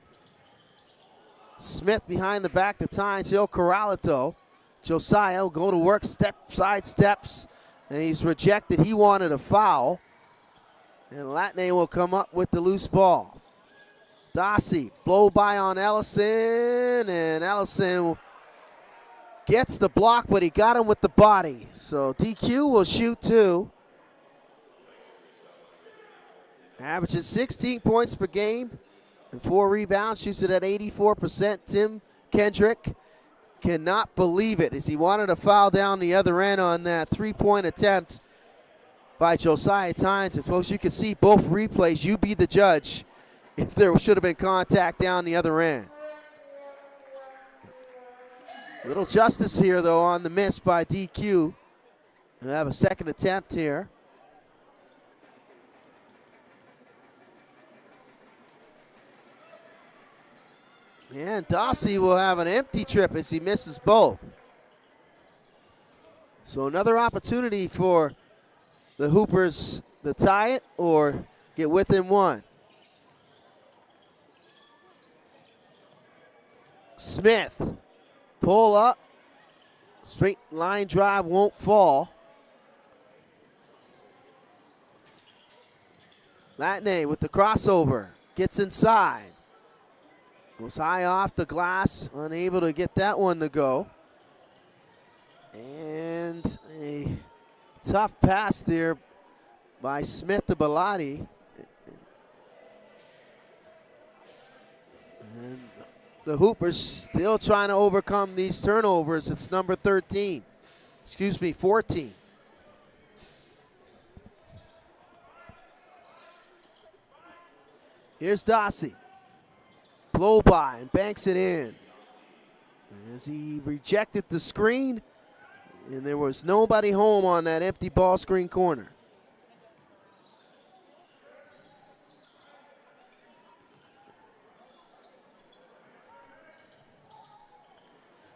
Smith behind the back to Tynes. He'll corral it, though. Josiah will go to work, side steps, and he's rejected. He wanted a foul. And Latney will come up with the loose ball. Dossie, blow by on Ellison, and Ellison gets the block, but he got him with the body. So DQ will shoot 2. Averages 16 points per game and 4 rebounds. Shoots it at 84%. Tim Kendrick cannot believe it as he wanted a foul down the other end on that 3-point attempt by Josiah Tynes. And folks, you can see both replays. You be the judge if there should have been contact down the other end. Little justice here, though, on the miss by DQ. We'll have a second attempt here. And Dossie will have an empty trip as he misses both. So another opportunity for the Hoopers to tie it or get within 1. Smith, pull up. Straight line drive won't fall. Latney with the crossover. Gets inside. Goes high off the glass. Unable to get that one to go. And a tough pass there by Smith to Bellotti. And the Hoopers still trying to overcome these turnovers. It's number 14. Here's Dossie. Blow by and banks it in. As he rejected the screen, and there was nobody home on that empty ball screen corner.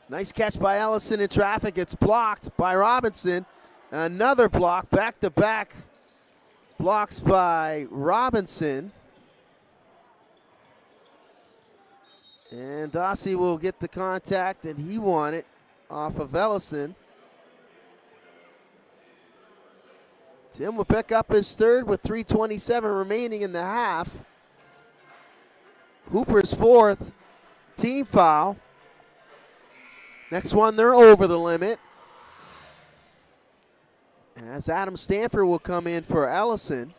Nice catch by Ellison in traffic. It's blocked by Robinson. Another block, back-to-back blocks by Robinson. And Dossie will get the contact that he wanted off of Ellison. Tim will pick up his third with 3:27 remaining in the half. Hooper's 4th team foul. Next one, they're over the limit. As Adam Stanford will come in for Ellison.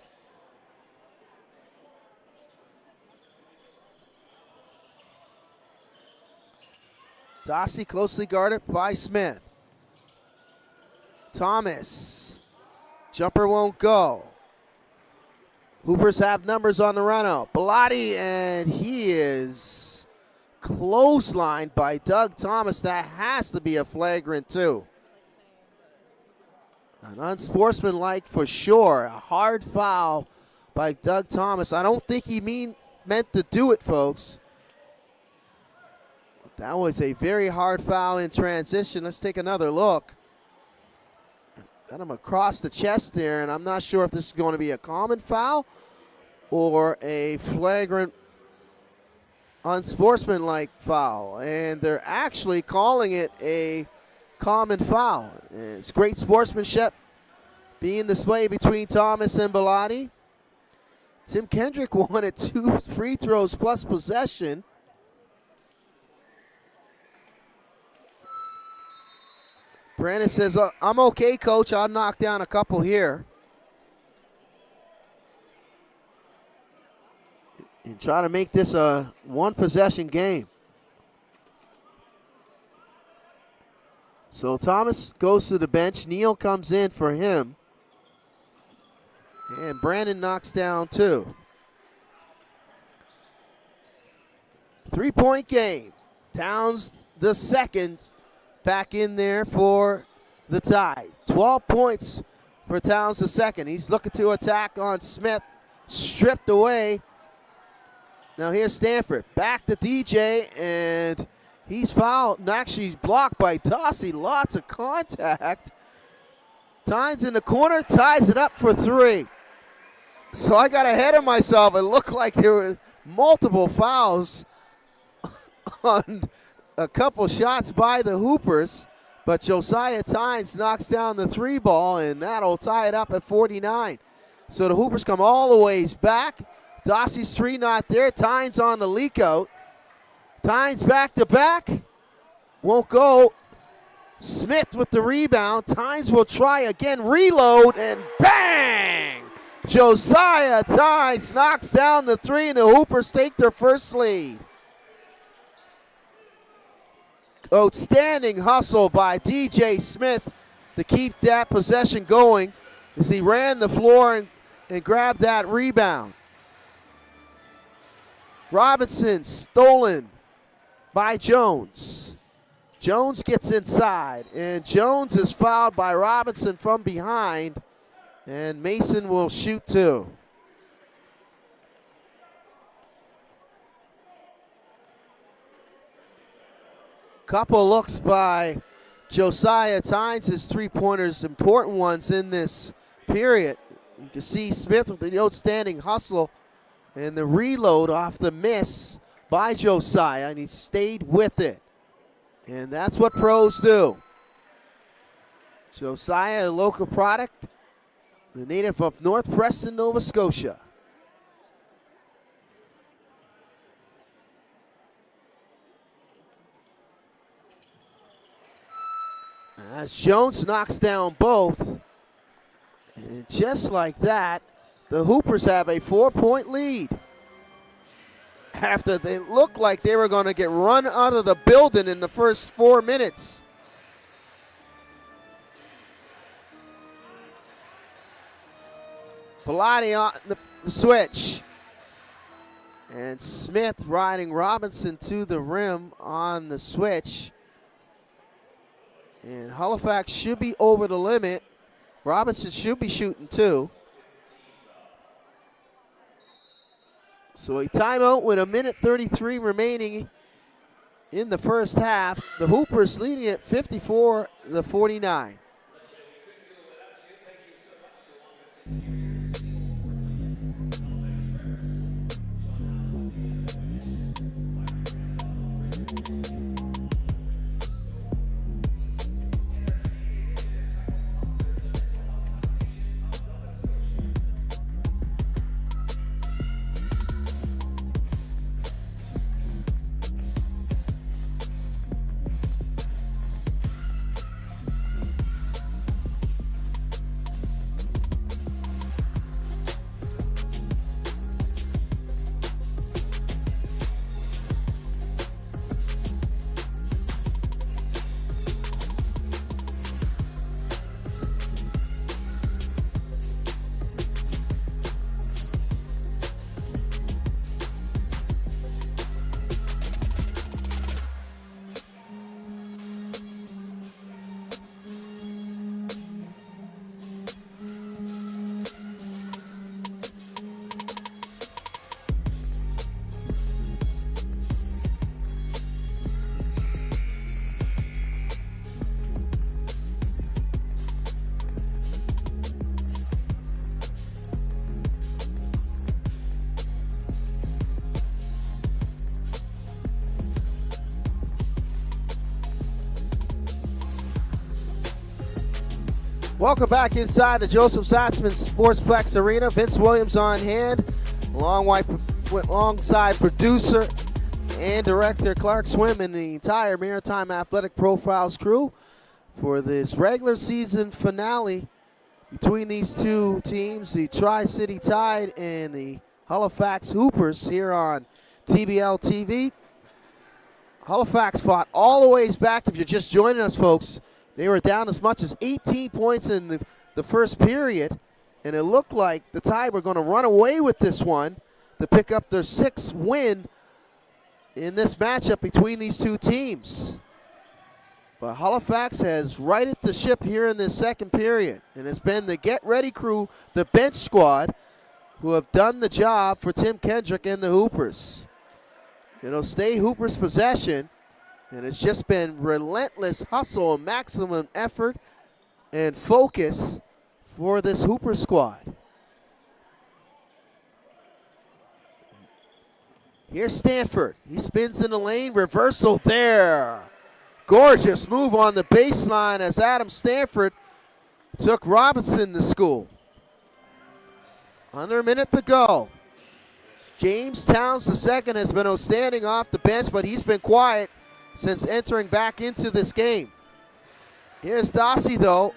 Dossie closely guarded by Smith. Thomas. Jumper won't go. Hoopers have numbers on the run out. Bellotti, and he is clotheslined by Doug Thomas. That has to be a flagrant 2. An unsportsmanlike for sure. A hard foul by Doug Thomas. I don't think he meant to do it, folks. That was a very hard foul in transition. Let's take another look. Got him across the chest there, and I'm not sure if this is going to be a common foul or a flagrant unsportsmanlike foul. And they're actually calling it a common foul. And it's great sportsmanship being displayed between Thomas and Bellotti. Tim Kendrick wanted 2 free throws plus possession. Brandon says, I'm okay, coach. I'll knock down a couple here. And try to make this a 1-possession game. So Thomas goes to the bench. Neal comes in for him. And Brandon knocks down 2. 3-point game. Towns the second back in there for the tie. 12 points for Towns the second. He's looking to attack on Smith. Stripped away. Now here's Stanford. Back to DJ, and he's fouled. And actually, he's blocked by Dossie. Lots of contact. Tynes in the corner, ties it up for 3. So I got ahead of myself. It looked like there were multiple fouls on a couple shots by the Hoopers, but Josiah Tynes knocks down the 3 ball, and that'll tie it up at 49. So the Hoopers come all the ways back. Dossie's 3 not there. Tynes on the leak out. Tynes back to back. Won't go. Smith with the rebound. Tynes will try again. Reload, and bang! Josiah Tynes knocks down the 3, and the Hoopers take their first lead. Outstanding hustle by DJ Smith to keep that possession going as he ran the floor and grabbed that rebound. Robinson stolen by Jones. Jones gets inside, and Jones is fouled by Robinson from behind, and Mason will shoot 2. Couple looks by Josiah Tynes, his 3-pointers, important ones in this period. You can see Smith with the outstanding hustle and the reload off the miss by Josiah, and he stayed with it. And that's what pros do. Josiah, a local product, the native of North Preston, Nova Scotia. As Jones knocks down both, and just like that, the Hoopers have a 4-point lead. After they looked like they were going to get run out of the building in the first 4 minutes. Pilati on the switch. And Smith riding Robinson to the rim on the switch. And Halifax should be over the limit. Robinson should be shooting 2. So a timeout with 1:33 remaining in the first half. The Hoopers leading it 54-49. Welcome back inside the Joseph Satzman Sportsplex Arena. Vince Williams on hand, alongside producer and director Clark Swim and the entire Maritime Athletic Profiles crew for this regular season finale between these two teams, the Tri-City Tide and the Halifax Hoopers here on TBL TV. Halifax fought all the ways back. If you're just joining us, folks, they were down as much as 18 points in the first period, And it looked like the Tide were going to run away with this one to pick up their 6th win in this matchup between these two teams. But Halifax has righted the ship here in this second period. And it's been the get-ready crew, the bench squad, who have done the job for Tim Kendrick and the Hoopers. It'll stay Hoopers' possession, and it's just been relentless hustle and maximum effort and focus for this Hooper squad. Here's Stanford. He spins in the lane, reversal there. Gorgeous move on the baseline as Adam Stanford took Robinson to school. Under a minute to go. James Towns II has been outstanding off the bench, but he's been quiet since entering back into this game. Here's Dossie, though.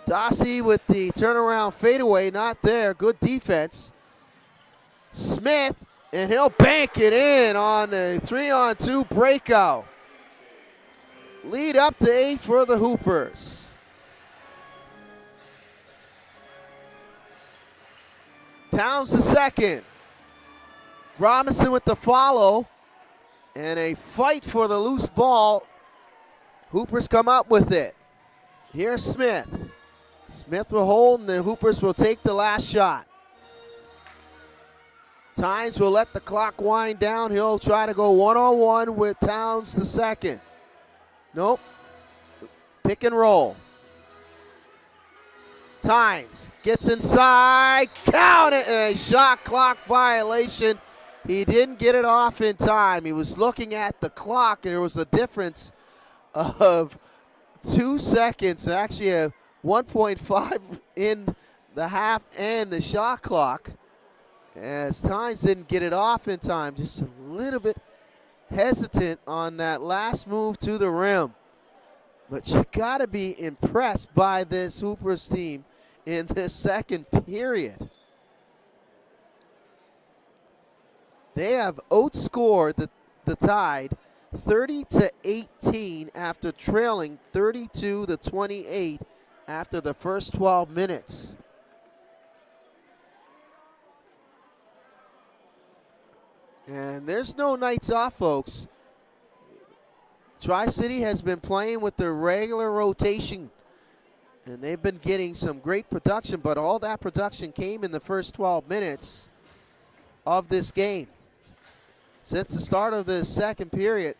Dossie with the turnaround fadeaway, not there. Good defense. Smith, and he'll bank it in on a 3-on-2 breakout. Lead up to 8 for the Hoopers. Towns II. Robinson with the follow. And a fight for the loose ball. Hoopers come up with it. Here's Smith. Smith will hold, and the Hoopers will take the last shot. Tynes will let the clock wind down. He'll try to go one-on-one with Towns II. Nope. Pick and roll. Tynes gets inside. Count it, and a shot clock violation. He didn't get it off in time. He was looking at the clock, and there was a difference of 2 seconds. Actually, a 1.5 in the half and the shot clock. As Tynes didn't get it off in time, just a little bit hesitant on that last move to the rim. But you got to be impressed by this Hoopers team in this second period. They have outscored the Tide 30-18 after trailing 32-28 after the first 12 minutes. And there's no nights off, folks. Tri-City has been playing with their regular rotation, and they've been getting some great production, but all that production came in the first 12 minutes of this game. Since the start of the second period,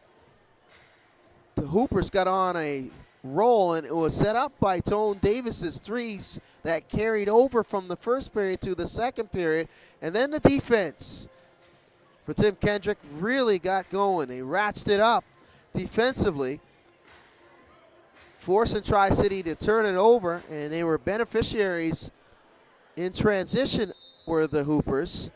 the Hoopers got on a roll, and it was set up by Tone Davis's threes that carried over from the first period to the second period, and then the defense for Tim Kendrick really got going. They ratcheted up defensively, forcing Tri-City to turn it over, and they were beneficiaries in transition were the Hoopers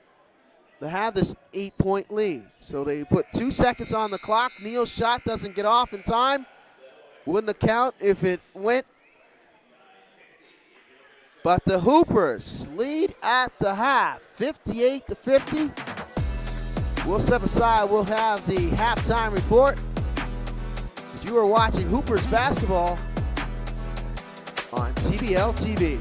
to have this 8-point lead. So they put 2 seconds on the clock. Neal's shot doesn't get off in time. Wouldn't account if it went. But the Hoopers lead at the half, 58-50. We'll step aside. We'll have the halftime report. You are watching Hoopers basketball on TBL TV.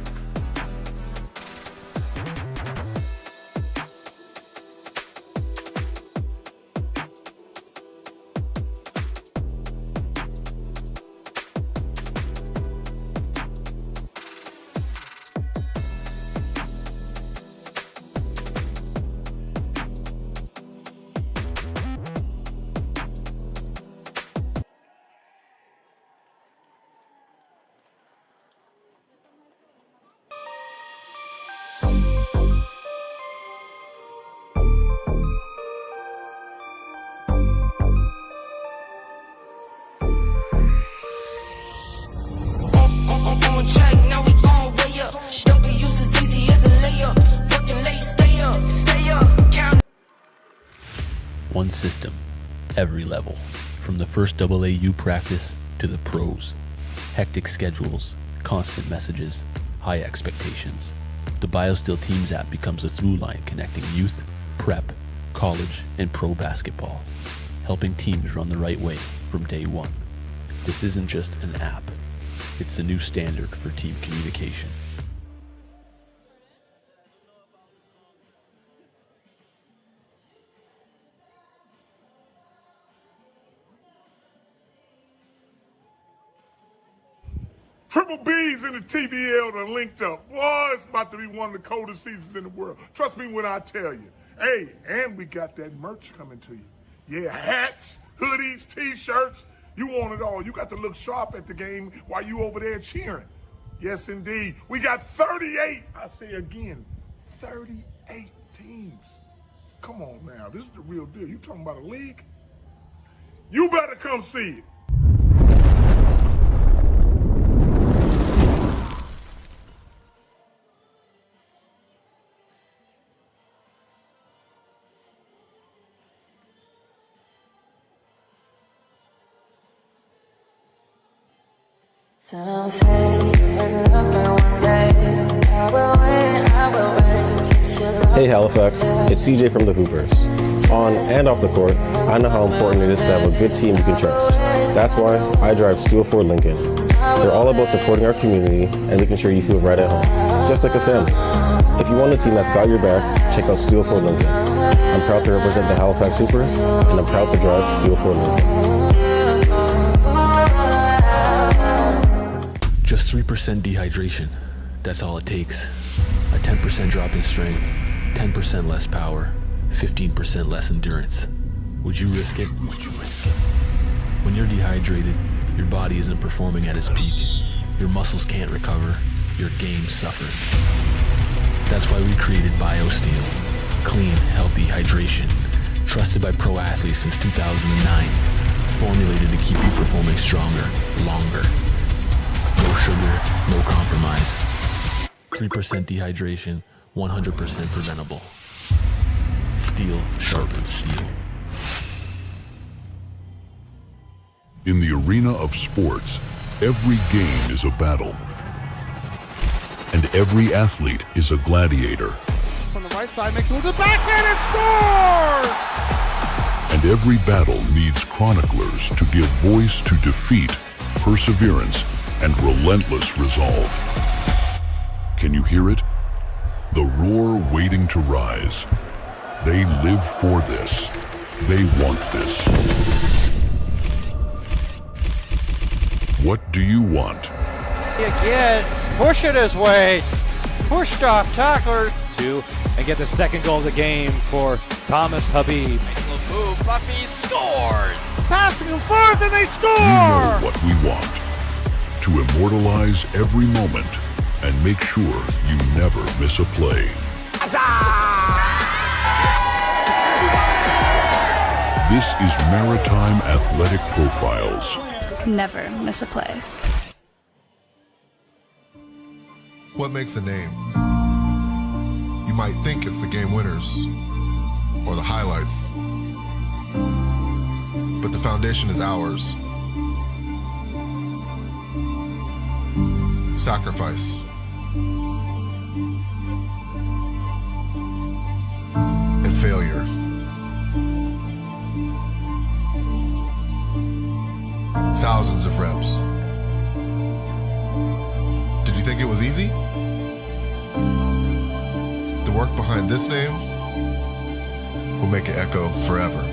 One system, every level, from the first AAU practice to the pros. Hectic schedules, constant messages, high expectations. The BioSteel Teams app becomes a through line connecting youth, prep, college, and pro basketball, helping teams run the right way from day one. This isn't just an app, it's the new standard for team communication. Triple B's in the TBL done linked up. Boy, it's about to be one of the coldest seasons in the world. Trust me when I tell you. Hey, and we got that merch coming to you. Yeah, hats, hoodies, T-shirts. You want it all. You got to look sharp at the game while you over there cheering. Yes, indeed. We got 38, I say again, 38 teams. Come on now, this is the real deal. You talking about a league? You better come see it. Some say you'll love me one day. I will wait to kiss your love. Hey Halifax, it's CJ from the Hoopers. On and off the court, I know how important it is to have a good team you can trust. That's why I drive Steel Ford Lincoln. They're all about supporting our community and making sure you feel right at home, just like a family. If you want a team that's got your back, check out Steel Ford Lincoln. I'm proud to represent the Halifax Hoopers, and I'm proud to drive Steel Ford Lincoln. Just 3% dehydration. That's all it takes. A 10% drop in strength, 10% less power, 15% less endurance. Would you risk it? When you're dehydrated, your body isn't performing at its peak. Your muscles can't recover. Your game suffers. That's why we created BioSteel. Clean, healthy hydration. Trusted by pro athletes since 2009. Formulated to keep you performing stronger, longer. No sugar, no compromise. 3% dehydration, 100% preventable. Steel sharpens steel. In the arena of sports, every game is a battle. And every athlete is a gladiator. From the right side, makes it with the backhand and scores! And every battle needs chroniclers to give voice to defeat, perseverance, and relentless resolve. Can you hear it? The roar waiting to rise. They live for this. They want this. What do you want? Again, pushing his way, pushed off tackler, and get the second goal of the game for Thomas Habib. Nice little move. Buffy scores. Passing them forth and they score! You know what we want. To immortalize every moment and make sure you never miss a play. This is Maritime Athletic Profiles. Never miss a play. What makes a name? You might think it's the game winners or the highlights, but the foundation is ours. Sacrifice. And failure. Thousands of reps. Did you think it was easy? The work behind this name will make it echo forever.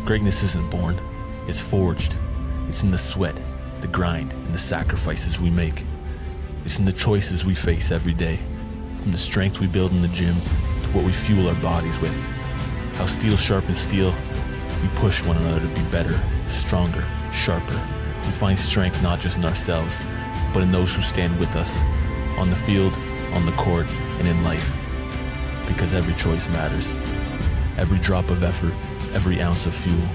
Greatness isn't born, it's forged. It's in the sweat, the grind, and the sacrifices we make. It's in the choices we face every day, from the strength we build in the gym to what we fuel our bodies with. How steel sharpens steel, we push one another to be better, stronger, sharper. We find strength not just in ourselves, but in those who stand with us, on the field, on the court, and in life. Because every choice matters. Every drop of effort, every ounce of fuel.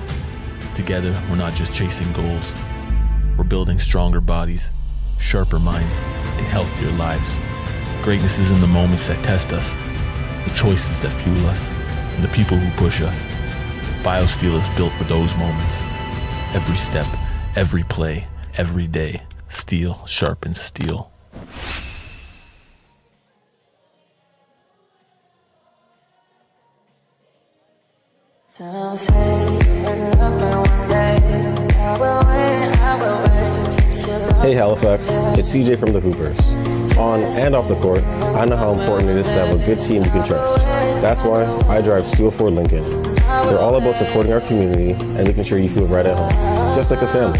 Together, we're not just chasing goals. We're building stronger bodies, sharper minds, and healthier lives. Greatness is in the moments that test us, the choices that fuel us, and the people who push us. BioSteel is built for those moments. Every step, every play, every day, steel sharpens steel. Some say you love me one day. I will wait to kiss your love. Hey Halifax, it's CJ from the Hoopers. On and off the court, I know how important it is to have a good team you can trust. That's why I drive Steel Ford Lincoln. They're all about supporting our community and making sure you feel right at home, just like a family.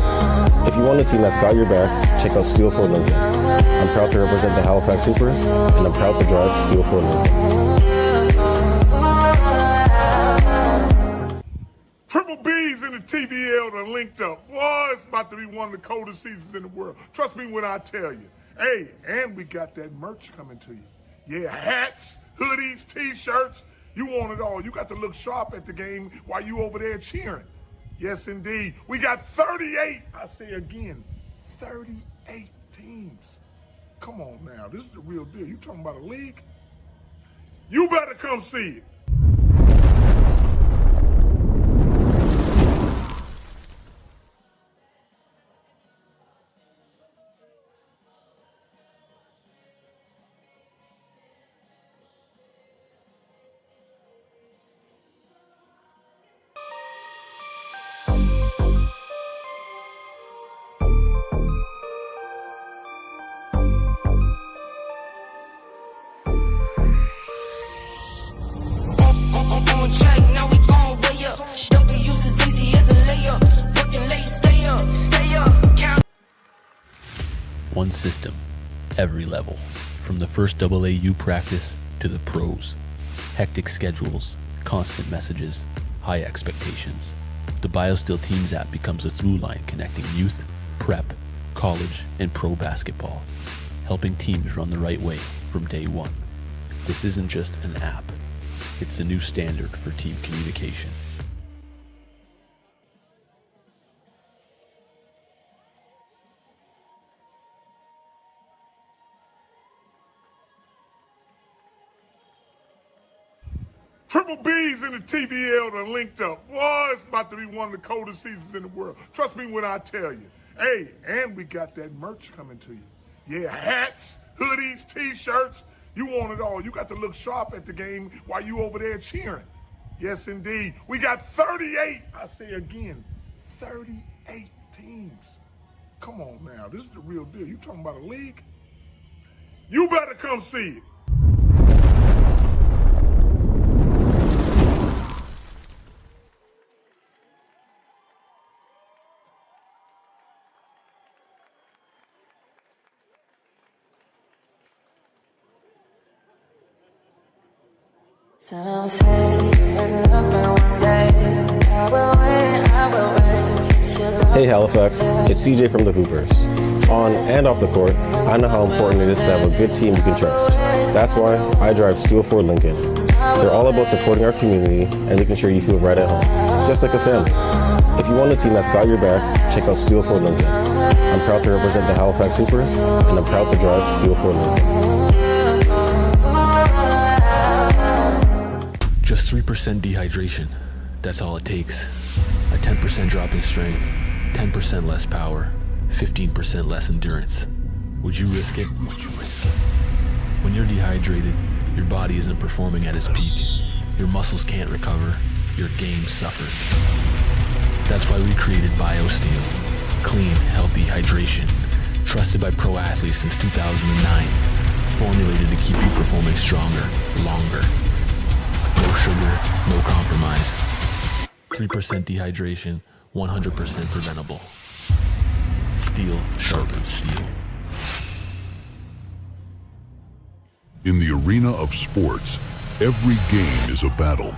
If you want a team that's got your back, check out Steel Ford Lincoln. I'm proud to represent the Halifax Hoopers, and I'm proud to drive Steel Ford Lincoln. Triple B's in the TBL done linked up. Boy, it's about to be one of the coldest seasons in the world. Trust me when I tell you. Hey, and we got that merch coming to you. Yeah, hats, hoodies, T-shirts. You want it all. You got to look sharp at the game while you over there cheering. Yes, indeed. We got 38, I say again, 38 teams. Come on now. This is the real deal. You talking about a league? You better come see it. One system, every level, from the first AAU practice to the pros. Hectic schedules, constant messages, high expectations. The BioSteel Teams app becomes a through line connecting youth, prep, college, and pro basketball, helping teams run the right way from day one. This isn't just an app, it's the new standard for team communication. Triple B's in the TBL done linked up. Boy, it's about to be one of the coldest seasons in the world. Trust me when I tell you. Hey, and we got that merch coming to you. Yeah, hats, hoodies, T-shirts. You want it all. You got to look sharp at the game while you over there cheering. Yes, indeed. We got 38, I say again, 38 teams. Come on now. This is the real deal. You talking about a league? You better come see it. Some say you love me one day. I will wait to kiss your love. Hey Halifax, it's CJ from the Hoopers. On and off the court, I know how important it is to have a good team you can trust. That's why I drive Steel Ford Lincoln. They're all about supporting our community and making sure you feel right at home, just like a family. If you want a team that's got your back, check out Steel Ford Lincoln. I'm proud to represent the Halifax Hoopers, and I'm proud to drive Steel Ford Lincoln. Just 3% dehydration. That's all it takes. A 10% drop in strength, 10% less power, 15% less endurance. Would you risk it? When you're dehydrated, your body isn't performing at its peak. Your muscles can't recover. Your game suffers. That's why we created BioSteel. Clean, healthy hydration. Trusted by pro athletes since 2009. Formulated to keep you performing stronger, longer. No sugar, no compromise. 3% dehydration, 100% preventable. Steel sharpens steel. In the arena of sports, every game is a battle.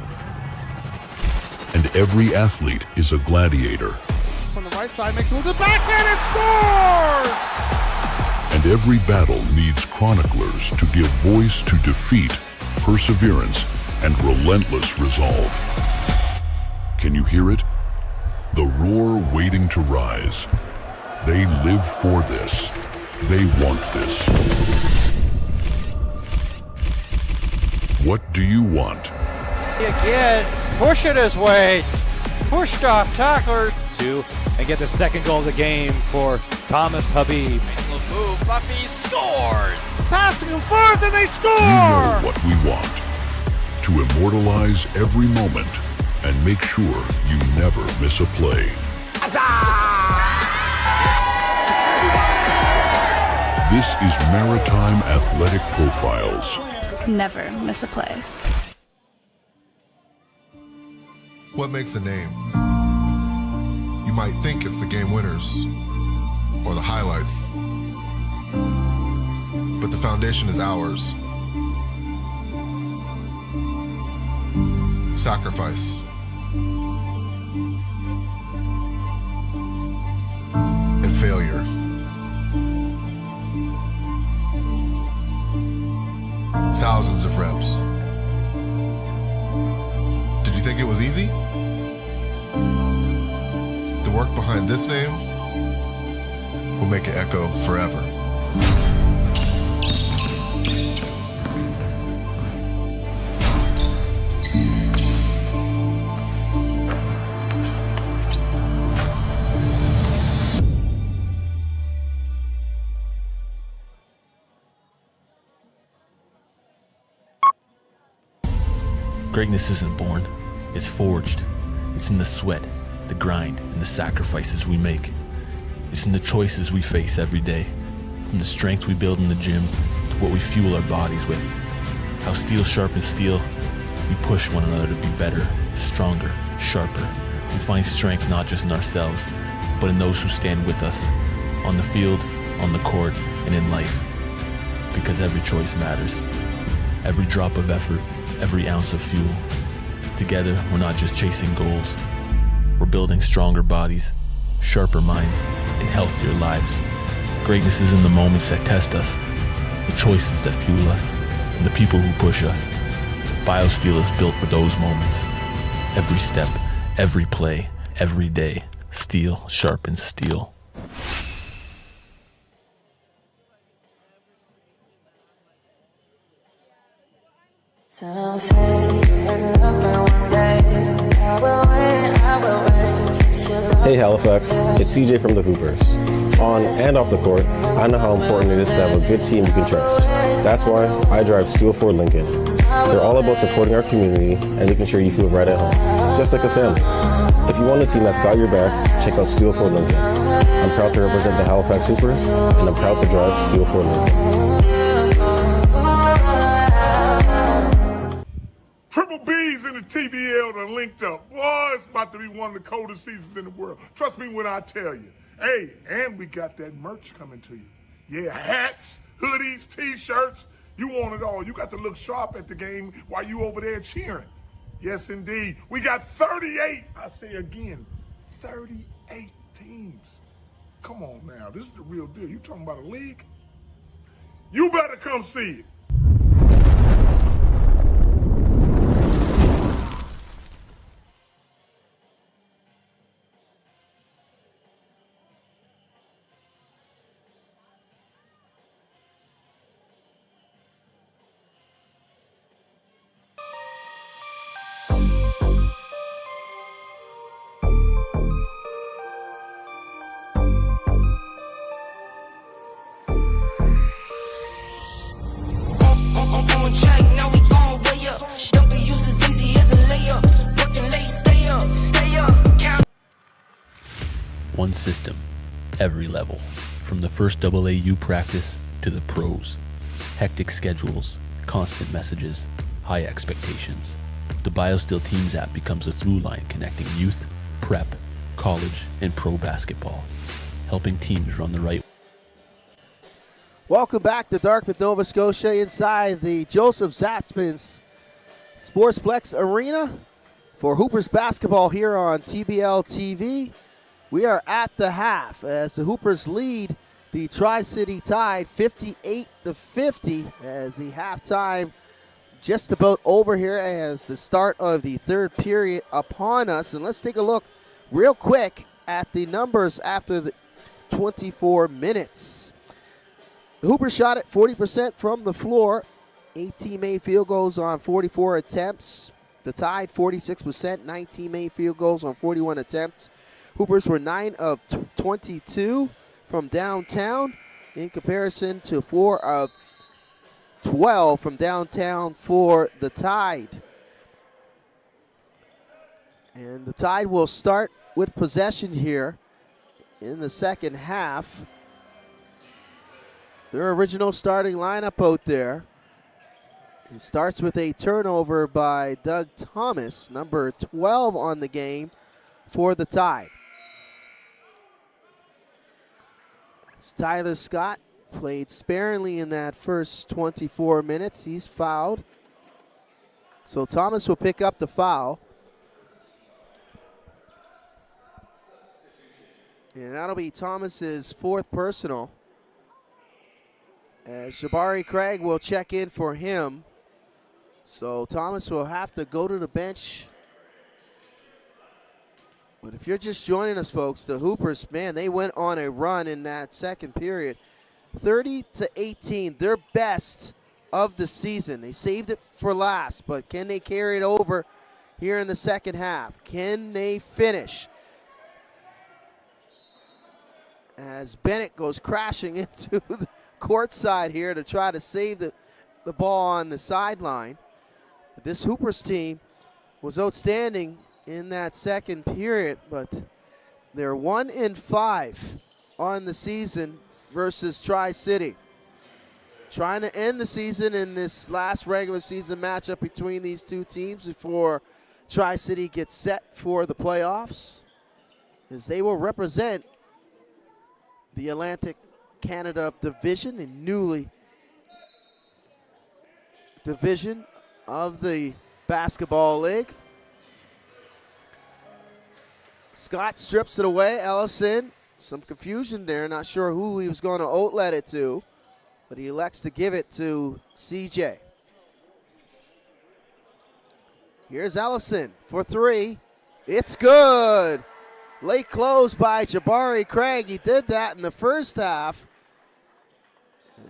And every athlete is a gladiator. From the right side, makes a move to the backhand and scores! And every battle needs chroniclers to give voice to defeat, perseverance, and relentless resolve. Can you hear it? The roar waiting to rise. They live for this. They want this. What do you want? Again, pushing his way, pushed off tackler, and get the second goal of the game for Thomas Habib. Nice little move, Buffy scores! Passing him forth and they score! You know what we want. To immortalize every moment and make sure you never miss a play. This is Maritime Athletic Profiles. Never miss a play. What makes a name? You might think it's the game winners or the highlights, but the foundation is ours. Sacrifice. And failure. Thousands of reps. Did you think it was easy? The work behind this name will make it echo forever. Greatness isn't born, it's forged. It's in the sweat, the grind, and the sacrifices we make. It's in the choices we face every day, from the strength we build in the gym to what we fuel our bodies with. How steel sharpens steel, we push one another to be better, stronger, sharper. We find strength not just in ourselves, but in those who stand with us, on the field, on the court, and in life. Because every choice matters. Every drop of effort, every ounce of fuel. Together, we're not just chasing goals. We're building stronger bodies, sharper minds, and healthier lives. Greatness is in the moments that test us, the choices that fuel us, and the people who push us. BioSteel is built for those moments. Every step, every play, every day, steel sharpens steel. Some say you love me one day. I will wait to kiss your love. Hey Halifax, it's CJ from the Hoopers. On and off the court, I know how important it is to have a good team you can trust. That's why I drive Steel Ford Lincoln. They're all about supporting our community and making sure you feel right at home, just like a family. If you want a team that's got your back, check out Steel Ford Lincoln. I'm proud to represent the Halifax Hoopers, and I'm proud to drive Steel Ford Lincoln. Triple B's in the TBL done linked up. Boy, it's about to be one of the coldest seasons in the world. Trust me when I tell you. Hey, and we got that merch coming to you. Yeah, hats, hoodies, T-shirts. You want it all. You got to look sharp at the game while you over there cheering. Yes, indeed. We got 38, I say again, 38 teams. Come on now, this is the real deal. You talking about a league? You better come see it. One system, every level, from the first AAU practice to the pros. Hectic schedules, constant messages, high expectations. The BioSteel Teams app becomes a through line connecting youth, prep, college, and pro basketball, helping teams run the right. Welcome back to Dartmouth, Nova Scotia, inside the Joseph Zatzman's Sportsplex Arena for Hoopers basketball here on TBL TV. We are at the half as the Hoopers lead the Tri-City Tide 58-50 as the halftime just about over here as the start of the third period upon us. And let's take a look real quick at the numbers after the 24 minutes. The Hoopers shot at 40% from the floor, 18 made field goals on 44 attempts. The Tide 46%, 19 made field goals on 41 attempts. Hoopers were 9 of 22 from downtown in comparison to 4 of 12 from downtown for the Tide. And the Tide will start with possession here in the second half. Their original starting lineup out there. It starts with a turnover by Doug Thomas, number 12 on the game for the Tide. Tyler Scott played sparingly in that first 24 minutes. He's fouled. So Thomas will pick up the foul. And that'll be Thomas's fourth personal. As Jabari Craig will check in for him. So Thomas will have to go to the bench. But if you're just joining us, folks, the Hoopers, man, they went on a run in that second period. 30-18, their best of the season. They saved it for last, but can they carry it over here in the second half? Can they finish? As Bennett goes crashing into the court side here to try to save the ball on the sideline. But this Hoopers team was outstanding in that second period, but they're 1-5 on the season versus Tri-City. Trying to end the season in this last regular season matchup between these two teams before Tri-City gets set for the playoffs, as they will represent the Atlantic Canada Division, a newly division of the Basketball League. Scott strips it away. Ellison, some confusion there. Not sure who he was going to outlet it to, but he elects to give it to CJ. Here's Ellison for three. It's good. Late close by Jabari Craig. He did that in the first half.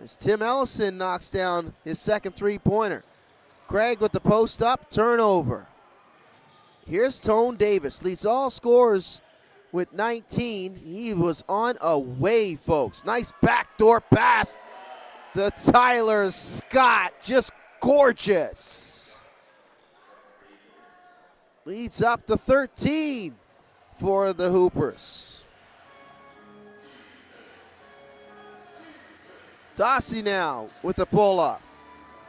As Tim Ellison knocks down his second three-pointer. Craig with the post up, turnover. Here's Tone Davis, leads all scorers with 19. He was on a way, folks. Nice backdoor pass to Tyler Scott, just gorgeous. Leads up to 13 for the Hoopers. Dossie now with the pull-up.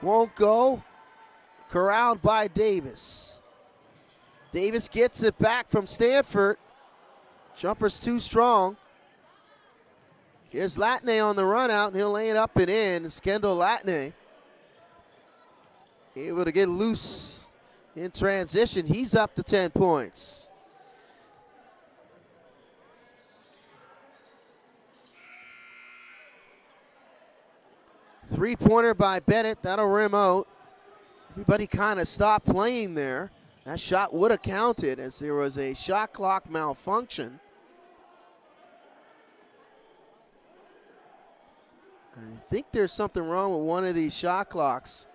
Won't go. Corralled by Davis. Davis gets it back from Stanford. Jumper's too strong. Here's Latney on the run out, and he'll lay it up and in. It's Kendall Latney able to get loose in transition. He's up to 10 points. Three-pointer by Bennett. That'll rim out. Everybody kind of stopped playing there. That shot would have counted as there was a shot clock malfunction. I think there's something wrong with one of these shot clocks.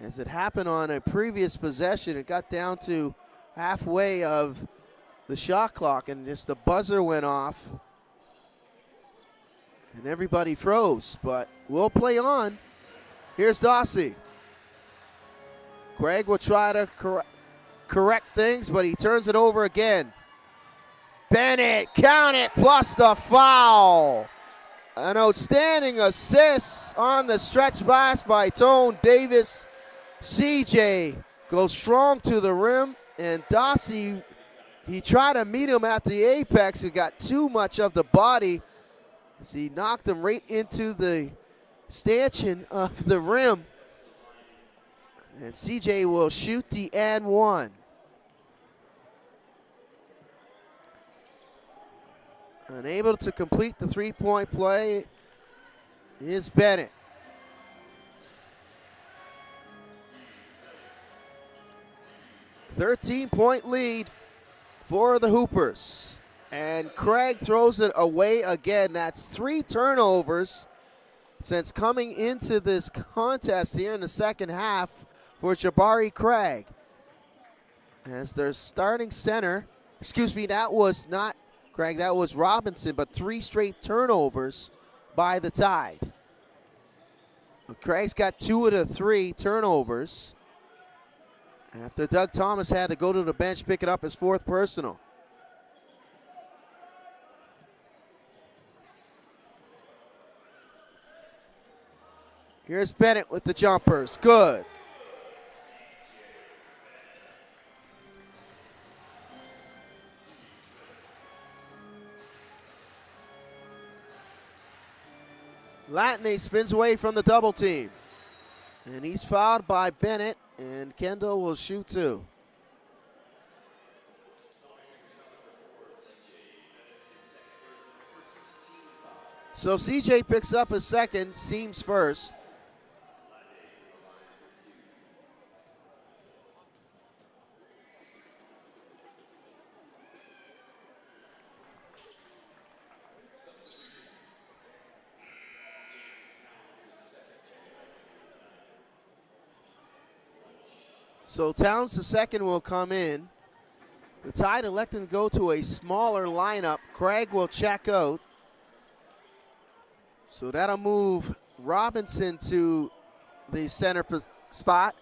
As it happened on a previous possession, it got down to halfway of the shot clock and just the buzzer went off. And everybody froze, but we'll play on. Here's Dossie. Craig will try to correct things, but he turns it over again. Bennett, count it, plus the foul. An outstanding assist on the stretch pass by Tone Davis. CJ goes strong to the rim, and Dossie, he tried to meet him at the apex. He got too much of the body as he knocked him right into the stanchion of the rim. And CJ will shoot the and one. Unable to complete the three-point play is Bennett. .13 lead for the Hoopers. And Craig throws it away again. That's 3 turnovers since coming into this contest here in the second half for Jabari Craig. As their starting center, excuse me, that was not Craig, that was Robinson, but 3 straight turnovers by the Tide. Craig's got 2 of the 3 turnovers. After Doug Thomas had to go to the bench, pick it up his 4th personal. Here's Bennett with the jumpers. Good. Latney spins away from the double team. And he's fouled by Bennett, and Kendall will shoot 2. So CJ picks up his 2nd, Seams first. So Towns the 2nd will come in. The Tide electing to go to a smaller lineup. Craig will check out. So that'll move Robinson to the center spot.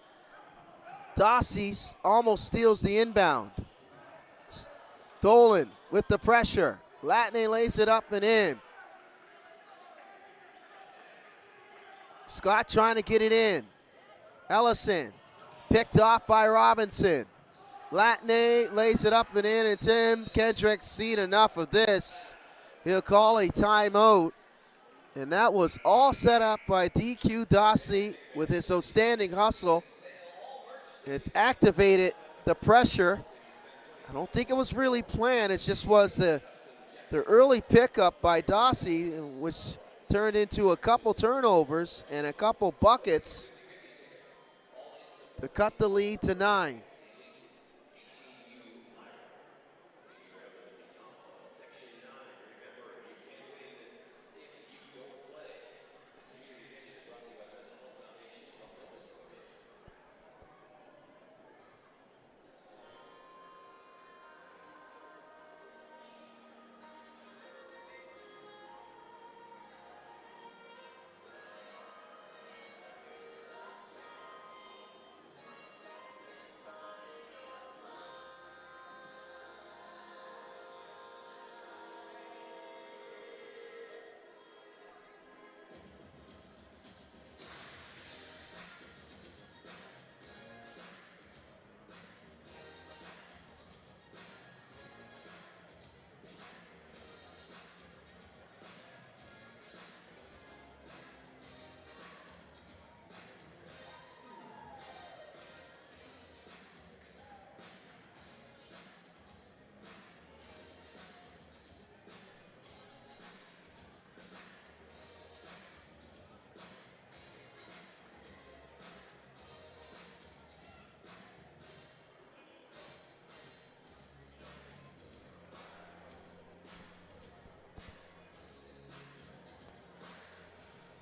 Dossie almost steals the inbound. Dolan with the pressure. Latney lays it up and in. Scott trying to get it in. Ellison picked off by Robinson. Latney lays it up and in, and Tim Kendrick's seen enough of this. He'll call a timeout. And that was all set up by DQ Dossie with his outstanding hustle. It activated the pressure. I don't think it was really planned. It just was the early pickup by Dossie, which turned into a couple turnovers and a couple buckets to cut the lead to 9.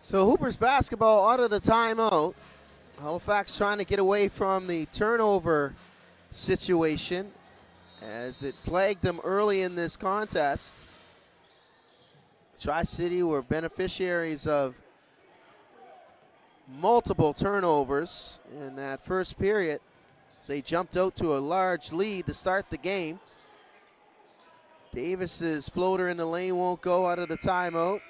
So Hoopers basketball out of the timeout. Halifax trying to get away from the turnover situation as it plagued them early in this contest. Tri-City were beneficiaries of multiple turnovers in that first period. So they jumped out to a large lead to start the game. Davis's floater in the lane won't go out of the timeout.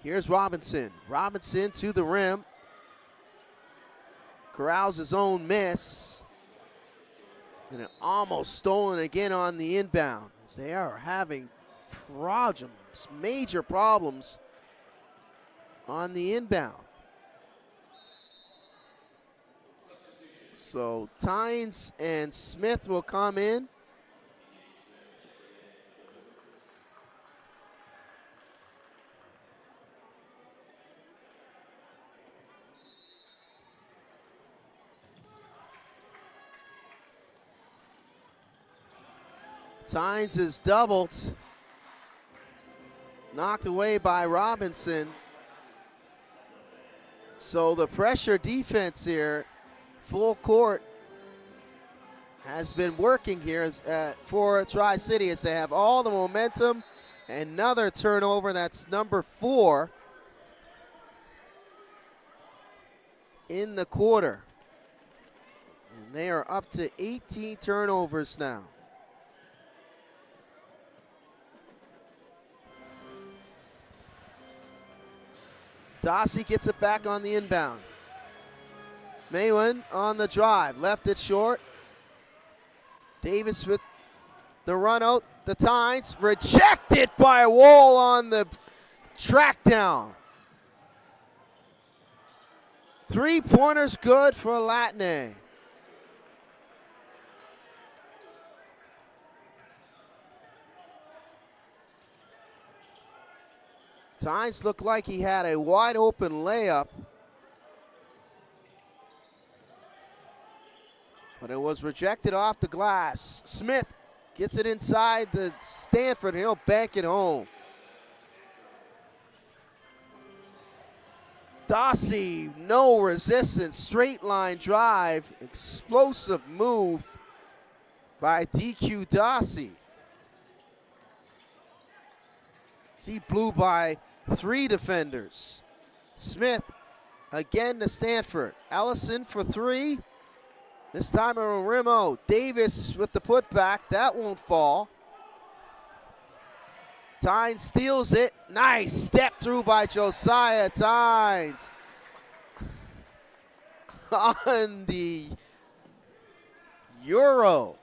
Here's Robinson. Robinson to the rim. Corrals his own miss. And it almost stolen again on the inbound. As they are having problems, major problems on the inbound. So Tynes and Smith will come in. Tynes is doubled. Knocked away by Robinson. So the pressure defense here, full court, has been working here for Tri-City as they have all the momentum. Another turnover, that's number 4 in the quarter. And they are up to 18 turnovers now. Dossie gets it back on the inbound. Maywin on the drive, left it short. Davis with the run out, the Tynes, rejected by Wall on the track down. 3-pointers good for Latne. Tynes looked like he had a wide open layup, but it was rejected off the glass. Smith gets it inside the Stanford. He'll bank it home. Dossie, no resistance, straight line drive, explosive move by DQ Dossie. He blew by 3 defenders. Smith again to Stanford. Ellison for 3. This time a Rimo. Davis with the putback. That won't fall. Tynes steals it. Nice step through by Josiah Tynes. On the Euro.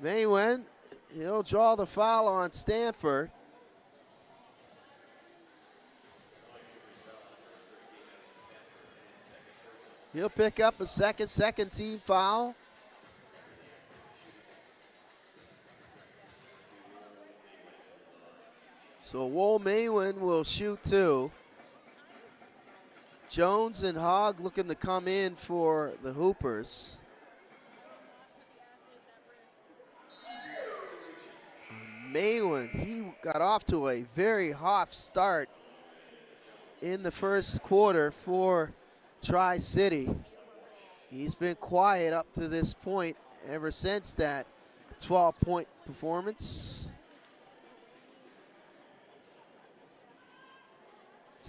Maywin, he'll draw the foul on Stanford. He'll pick up a second team foul. So Wool Maywin will shoot 2. Jones and Hogg looking to come in for the Hoopers. Maywin, he got off to a very hot start in the first quarter for Tri-City. He's been quiet up to this point ever since that 12-point performance.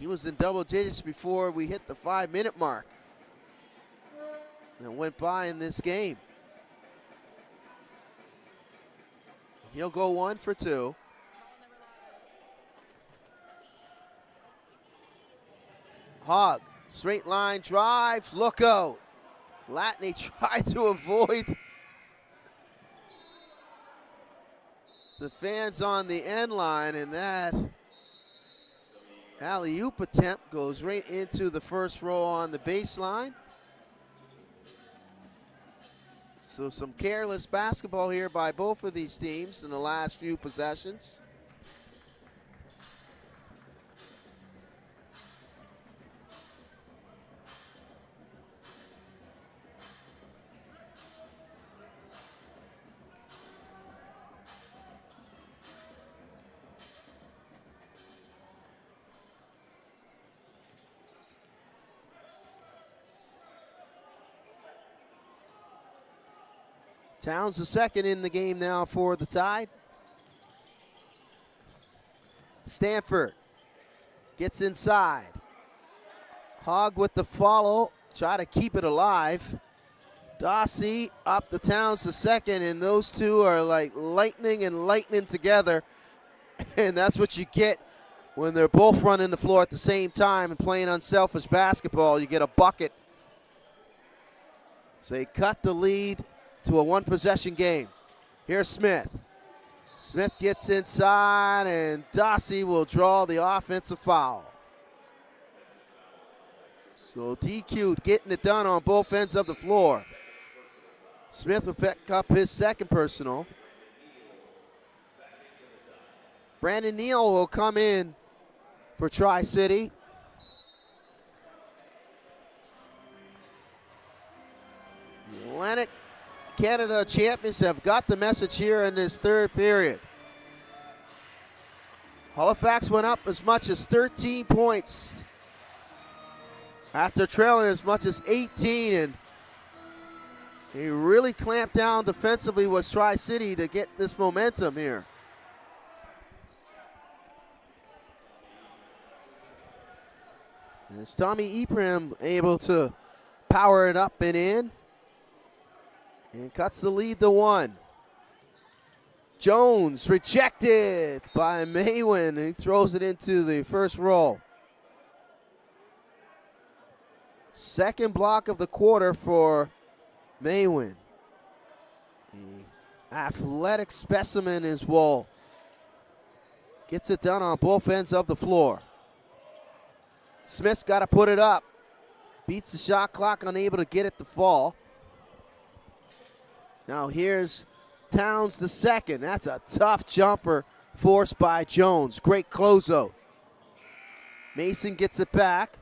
He was in double digits before we hit the 5-minute mark. And went by in this game. He'll go 1 for 2. Hogg, straight line drive, look out. Latney tried to avoid the fans on the end line, and that alley-oop attempt goes right into the first row on the baseline. So some careless basketball here by both of these teams in the last few possessions. Towns the second in the game now for the Tide. Stanford gets inside. Hogg with the follow, try to keep it alive. Dossie up to Towns the second, and those two are like lightning and lightning together. And that's what you get when they're both running the floor at the same time and playing unselfish basketball. You get a bucket. So they cut the lead to a 1-possession game. Here's Smith. Smith gets inside, and Dossie will draw the offensive foul. So DQ getting it done on both ends of the floor. Smith will pick up his second personal. Brandon Neal will come in for Tri-City. Atlantic Canada champions have got the message here in this third period. Halifax went up as much as 13 points after trailing as much as 18, and he really clamped down defensively with Tri-City to get this momentum here. As Tommy Ephraim able to power it up and in. And cuts the lead to 1. Jones rejected by Maywin. He throws it into the first row. Second block of the quarter for Maywin. The athletic specimen is Wall. Gets it done on both ends of the floor. Smith's got to put it up. Beats the shot clock, unable to get it to fall. Now here's Towns the second. That's a tough jumper forced by Jones. Great closeout. Mason gets it back.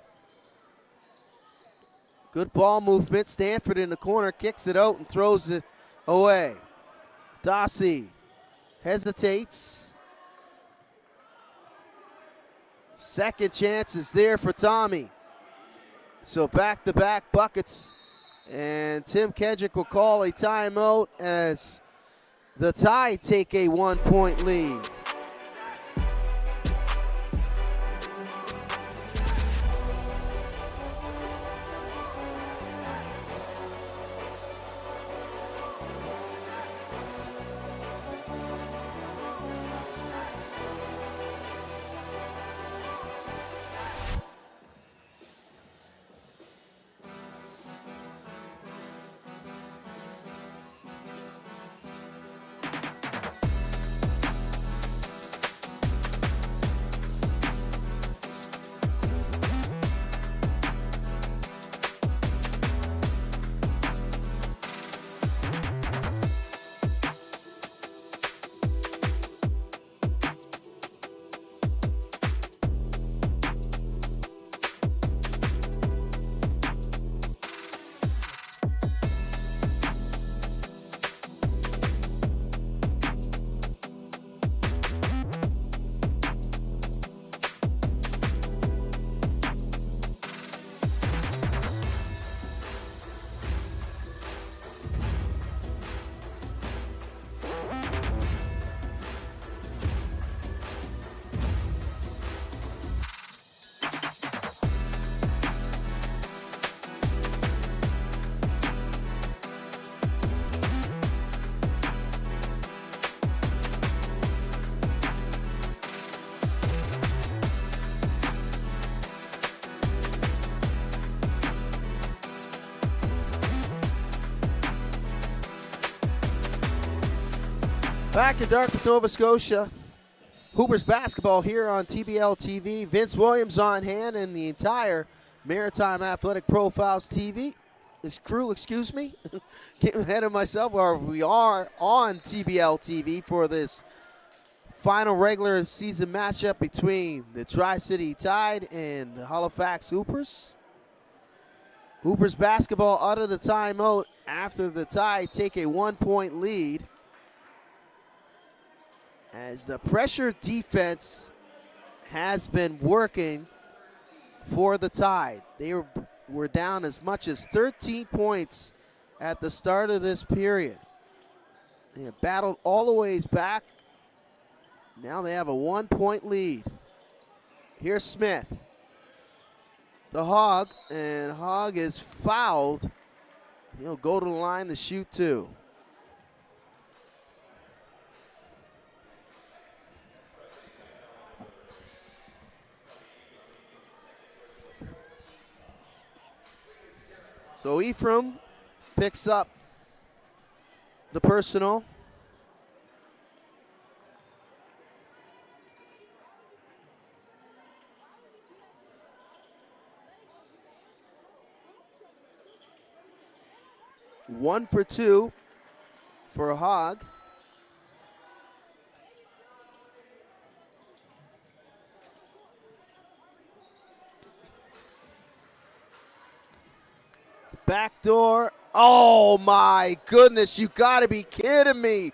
Good ball movement. Stanford in the corner, kicks it out and throws it away. Dossie hesitates. Second chance is there for Tommy. So back-to-back buckets. And Tim Kendrick will call a timeout as the Tide take a 1-point lead. Back in Dartmouth, Nova Scotia. Hoopers basketball here on TBL TV. Vince Williams on hand and the entire Maritime Athletic Profiles TV. This crew, excuse me, getting ahead of myself. We are on TBL TV for this final regular season matchup between the Tri-City Tide and the Halifax Hoopers. Hoopers basketball out of the timeout after the Tide take a 1-point lead. As the pressure defense has been working for the Tide. They were down as much as 13 points at the start of this period. They have battled all the ways back. Now they have a 1-point lead. Here's Smith. The Hog, and Hog is fouled. He'll go to the line to shoot 2. So Ephraim picks up the personal. One for 2 for Hogg. Backdoor. Oh my goodness, you gotta be kidding me.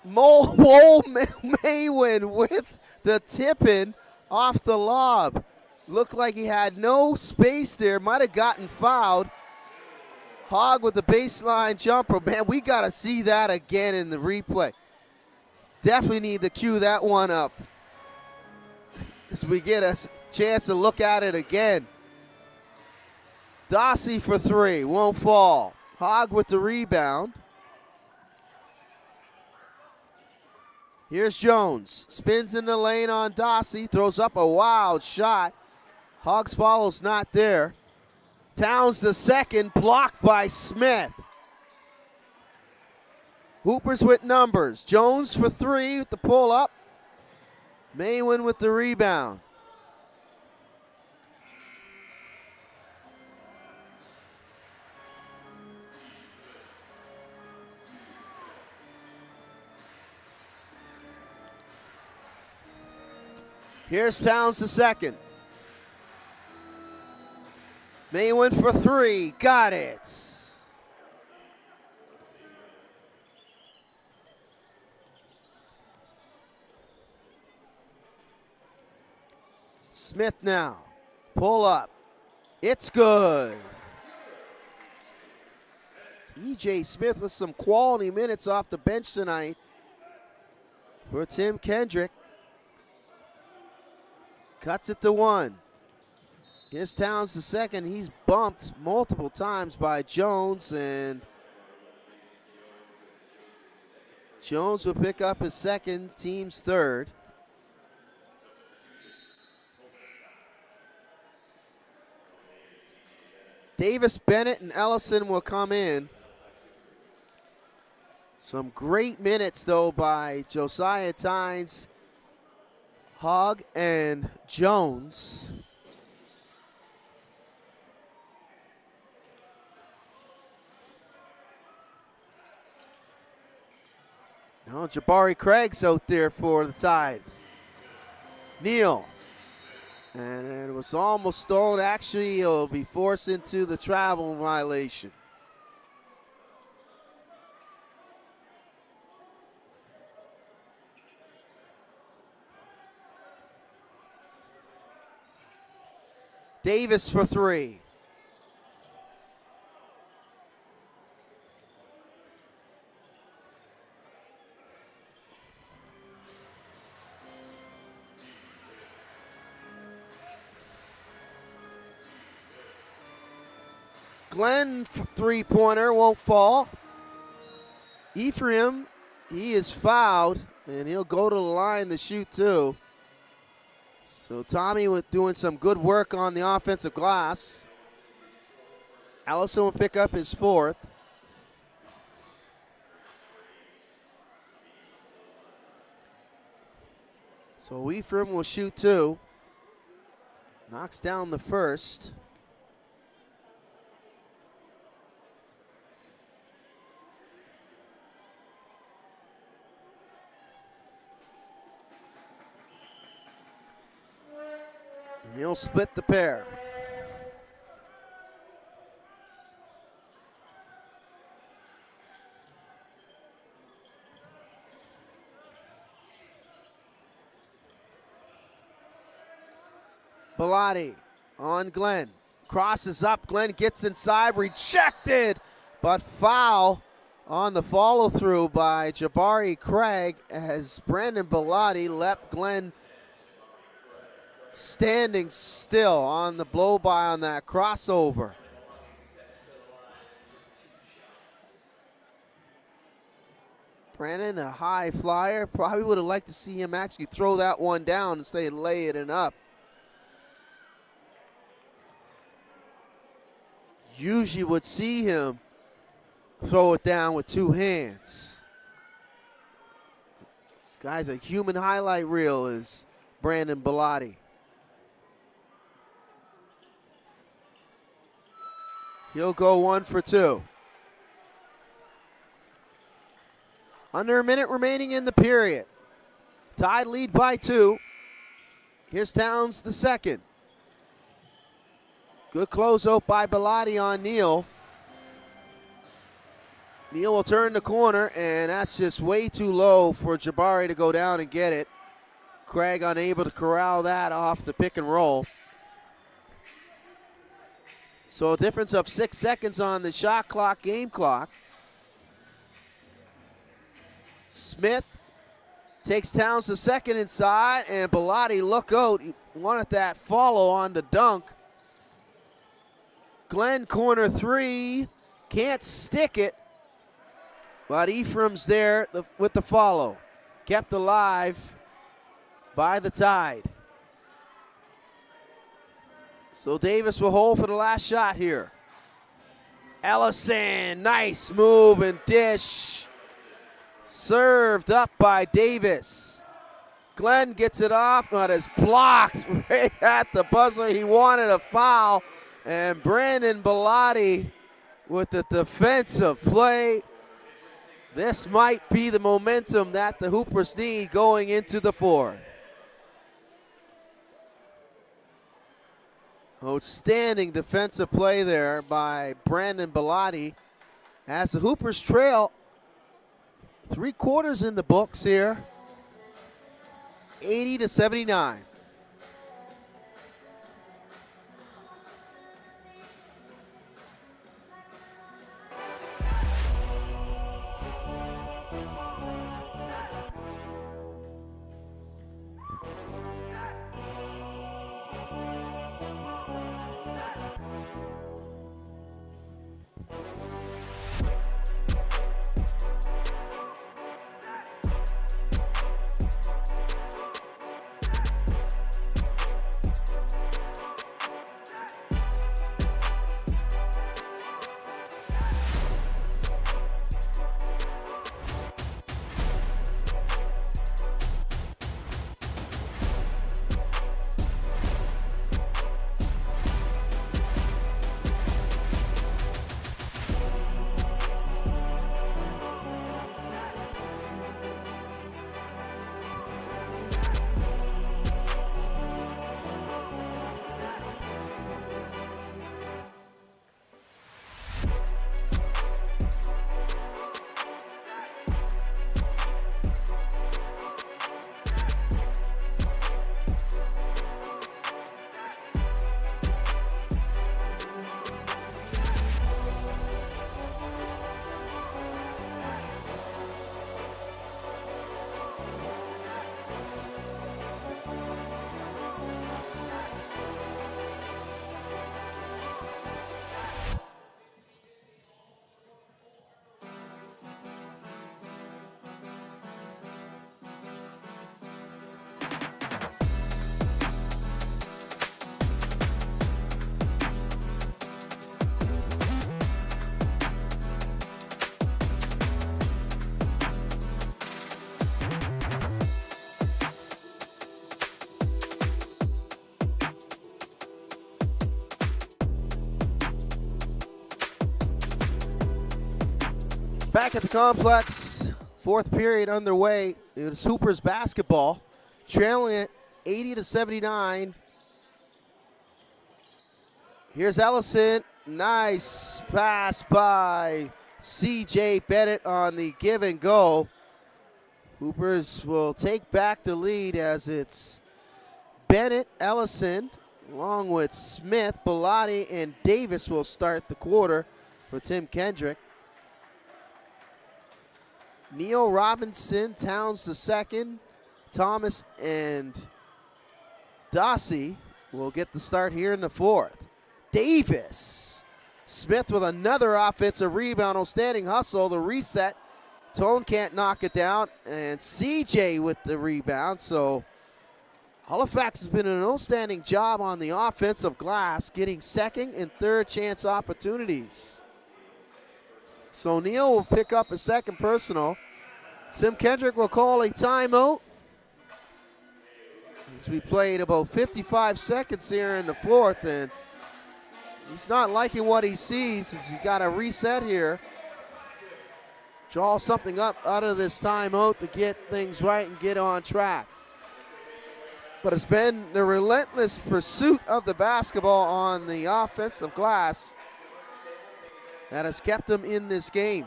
Maywin with the tip-in off the lob. Looked like he had no space there, might have gotten fouled. Hogg with the baseline jumper. Man, we gotta see that again in the replay. Definitely need to cue that one up as we get us chance to look at it again. Dossie for three, won't fall. Hogg with the rebound. Here's Jones, spins in the lane on Dossie, throws up a wild shot. Hogg's follow's not there. Towns the second, blocked by Smith. Hoopers with numbers. Jones for three with the pull up. Maywin with the rebound. Here's Towns the second. Maywin for three, got it. Smith now, pull up, it's good. E.J. Smith with some quality minutes off the bench tonight for Tim Kendrick. Cuts it to one. Here's Towns the second. He's bumped multiple times by Jones, and Jones will pick up his second, team's third. Davis, Bennett, and Ellison will come in. Some great minutes, though, by Josiah Tynes, Hogg, and Jones. Now Jabari Craig's out there for the Tide. Neal. And it was almost stolen. Actually, he'll be forced into the travel violation. Davis for three. Glenn three-pointer won't fall. Ephraim, he is fouled, and he'll go to the line to shoot two. So Tommy was doing some good work on the offensive glass. Allison will pick up his fourth. So Ephraim will shoot two. Knocks down the first. He'll split the pair. Bellotti on Glenn. Crosses up. Glenn gets inside. Rejected, but foul on the follow through by Jabari Craig as Brandon Bellotti left Glenn standing still on the blow by on that crossover. Brandon, a high flyer, probably would have liked to see him actually throw that one down and say lay it and up. Usually would see him throw it down with two hands. This guy's a human highlight reel, is Brandon Bellotti. He'll go 1 for 2. Under a minute remaining in the period. Tide lead by 2. Here's Towns the second. Good closeout by Bellotti on Neal. Neal will turn the corner, and that's just way too low for Jabari to go down and get it. Craig unable to corral that off the pick and roll. So a difference of 6 seconds on the shot clock, game clock. Smith Takes Towns to second inside, and Bellotti, look out. He wanted that follow on the dunk. Glenn, corner three, can't stick it, but Ephraim's there with the follow. Kept alive by the Tide. So Davis will hold for the last shot here. Ellison, nice move and dish. Served up by Davis. Glenn gets it off, but is blocked right at the buzzer. He wanted a foul, and Brandon Bellotti with the defensive play. This might be the momentum that the Hoopers need going into the fourth. Outstanding defensive play there by Brandon Bellotti as the Hoopers trail 3/4 in the books here, 80-79. Back at the complex, fourth period underway. It's Hoopers basketball, trailing it 80-79. Here's Ellison, nice pass by C.J. Bennett on the give and go. Hoopers will take back the lead as it's Bennett, Ellison, along with Smith, Bellotti, and Davis will start the quarter for Tim Kendrick. Neil Robinson, Towns the second, Thomas and Dossie will get the start here in the fourth. Davis, Smith with another offensive rebound, outstanding hustle, the reset. Tone can't knock it down, and CJ with the rebound. So Halifax has been an outstanding job on the offensive glass, getting second and third chance opportunities. So Neal will pick up a second personal. Tim Kendrick will call a timeout. As we played about 55 seconds here in the fourth, and he's not liking what he sees. He's got to reset here. Draw something up out of this timeout to get things right and get on track. But it's been the relentless pursuit of the basketball on the offensive glass that has kept them in this game.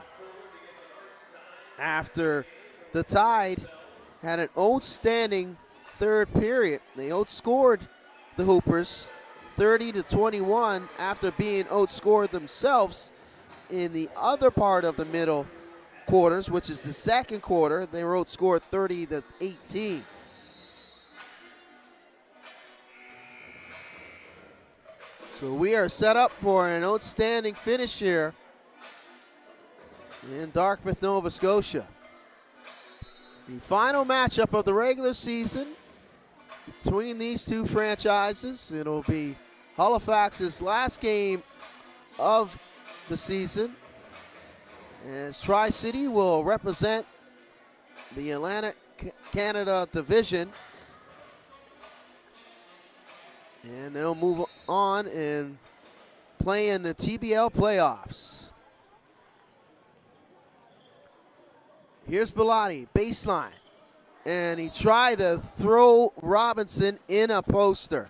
After the Tide had an outstanding third period, they outscored the Hoopers 30-21 after being outscored themselves in the other part of the middle quarters, which is the second quarter. They outscored 30-18. So we are set up for an outstanding finish here in Dartmouth, Nova Scotia. The final matchup of the regular season between these two franchises. It'll be Halifax's last game of the season, as Tri-City will represent the Atlantic Canada Division. And they'll move on and play in the TBL playoffs. Here's Bellotti, baseline. And he tried to throw Robinson in a poster.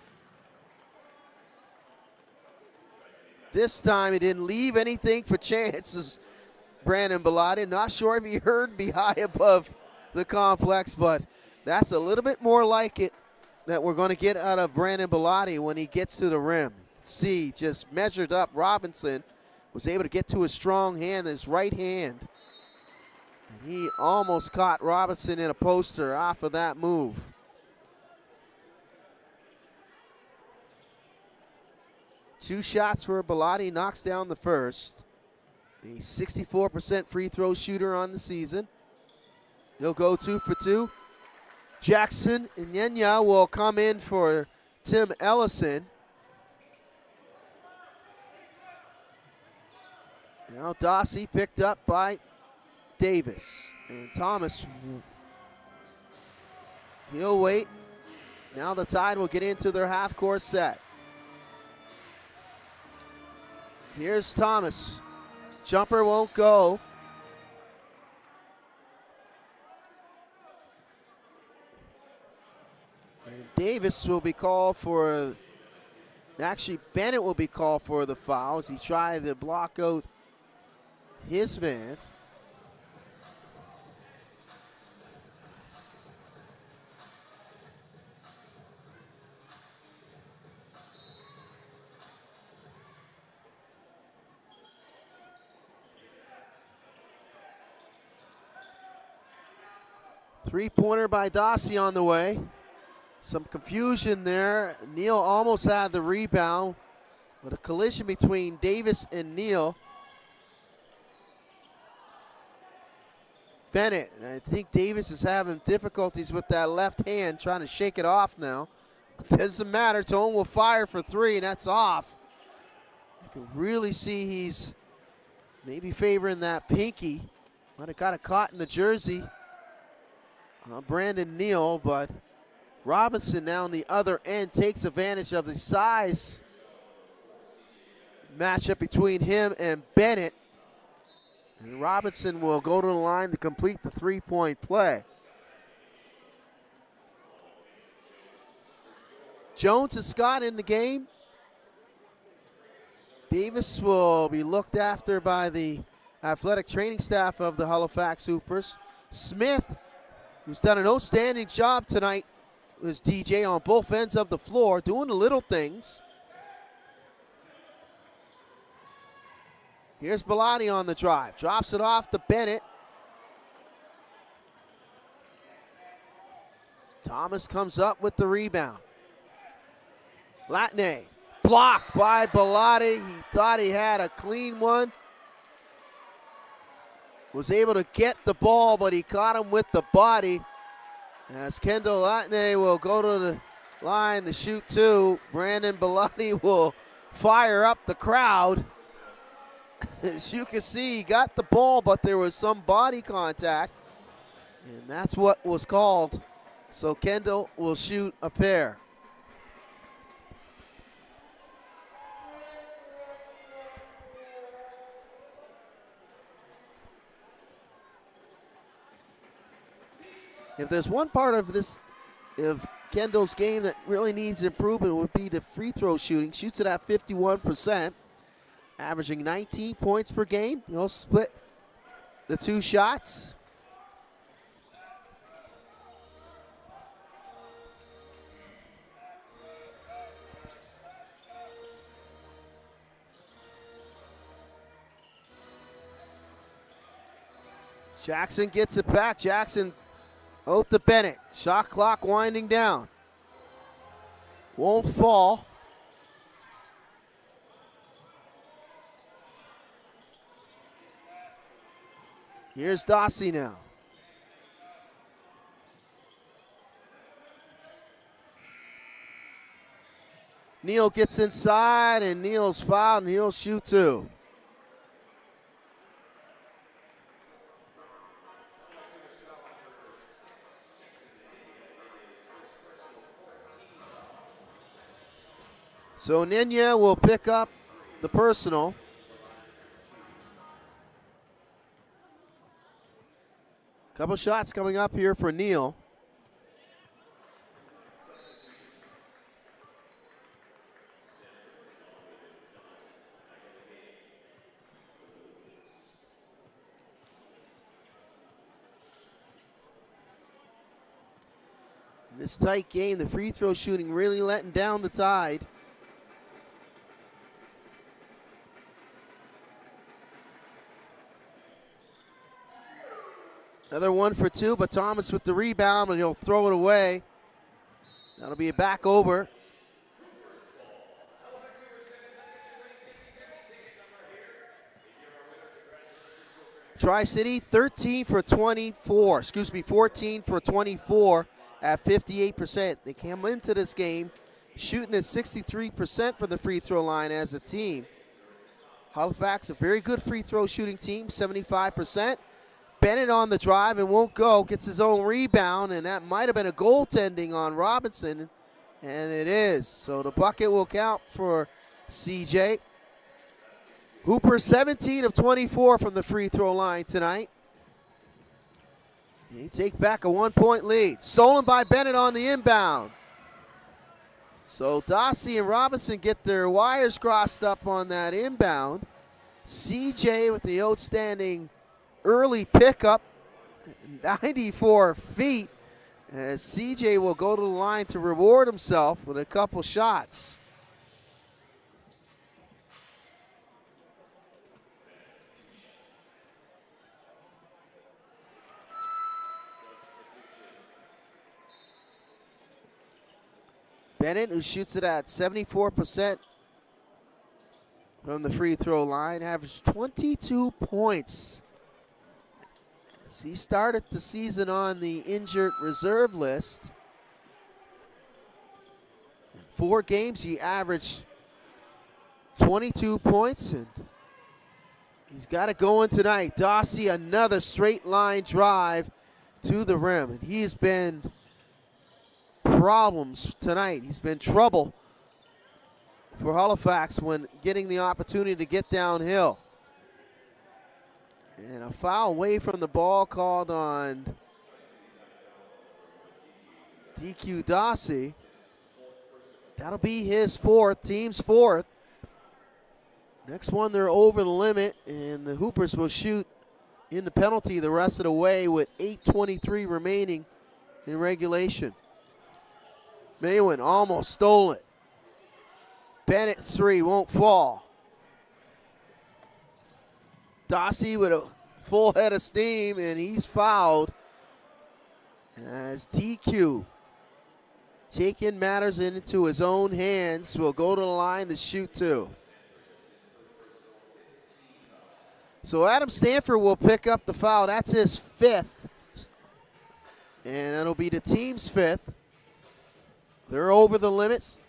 This time he didn't leave anything for chances, Brandon Bellotti. Not sure if he heard me high above the complex, but that's a little bit more like it that we're going to get out of Brandon Bellotti when he gets to the rim. See, just measured up Robinson, was able to get to his strong hand, his right hand. And he almost caught Robinson in a poster off of that move. Two shots for Bellotti, knocks down the first. A 64% free throw shooter on the season. He'll go 2 for 2. Jackson Nyenya will come in for Tim Ellison. Now Dossie picked up by Davis. And Thomas, he'll wait. Now the Tide will get into their half-court set. Here's Thomas. Jumper won't go. And Davis will be called for, actually Bennett will be called for the foul as he tried to block out his man. Three-pointer by Dossie on the way. Some confusion there. Neal almost had the rebound, but a collision between Davis and Neal. Bennett, and I think Davis is having difficulties with that left hand, trying to shake it off now. Doesn't matter, Tone will fire for three, and that's off. You can really see he's maybe favoring that pinky. Might have got it caught in the jersey. Brandon Neal, but Robinson now on the other end takes advantage of the size matchup between him and Bennett. And Robinson will go to the line to complete the three-point play. Jones and Scott in the game. Davis will be looked after by the athletic training staff of the Halifax Hoopers. Smith, who's done an outstanding job tonight, was DJ on both ends of the floor, doing the little things. Here's Bellotti on the drive. Drops it off to Bennett. Thomas comes up with the rebound. Latne blocked by Bellotti. He thought he had a clean one. Was able to get the ball, but he caught him with the body. As Kendall Latne will go to the line to shoot two. Brandon Bellotti will fire up the crowd. As you can see, he got the ball, but there was some body contact. And that's what was called. So Kendall will shoot a pair. If there's one part of this, of Kendall's game that really needs improvement, would be the free throw shooting. Shoots it at 51%, averaging 19 points per game. He'll split the two shots. Jackson gets it back. Jackson out to Bennett. Shot clock winding down. Won't fall. Here's Dossie now. Neal gets inside, and Neal's fouled, and he'll shoot two. So Ninya will pick up the personal. Couple shots coming up here for Neal. In this tight game, the free throw shooting really letting down the Tide. Another 1 for 2, but Thomas with the rebound, and he'll throw it away. That'll be a back over. Tri-City 14 for 24 at 58%. They came into this game shooting at 63% from the free throw line as a team. Halifax, a very good free throw shooting team, 75%. Bennett on the drive and won't go, gets his own rebound, and that might have been a goaltending on Robinson, and it is. So the bucket will count for CJ. Hooper 17 of 24 from the free throw line tonight. They take back a 1-point lead. Stolen by Bennett on the inbound. So Dossie and Robinson get their wires crossed up on that inbound. CJ with the outstanding early pickup, 94 feet, as CJ will go to the line to reward himself with a couple shots. Bennett, who shoots it at 74% from the free throw line, averaged 22 points. He started the season on the injured reserve list. In 4 games, he averaged 22 points, and he's got it going tonight. Dossie, another straight line drive to the rim, and he's been problems tonight. He's been trouble for Halifax when getting the opportunity to get downhill. And a foul away from the ball called on DQ Dossie. That'll be his 4th, team's 4th. Next one, they're over the limit, and the Hoopers will shoot in the penalty the rest of the way with 8:23 remaining in regulation. Maywin almost stole it. Bennett's 3 won't fall. Dossie with a full head of steam, and he's fouled as DQ, taking matters into his own hands, will go to the line to shoot 2. So Adam Stanford will pick up the foul. That's his 5th, and that'll be the team's 5th. They're over the limits.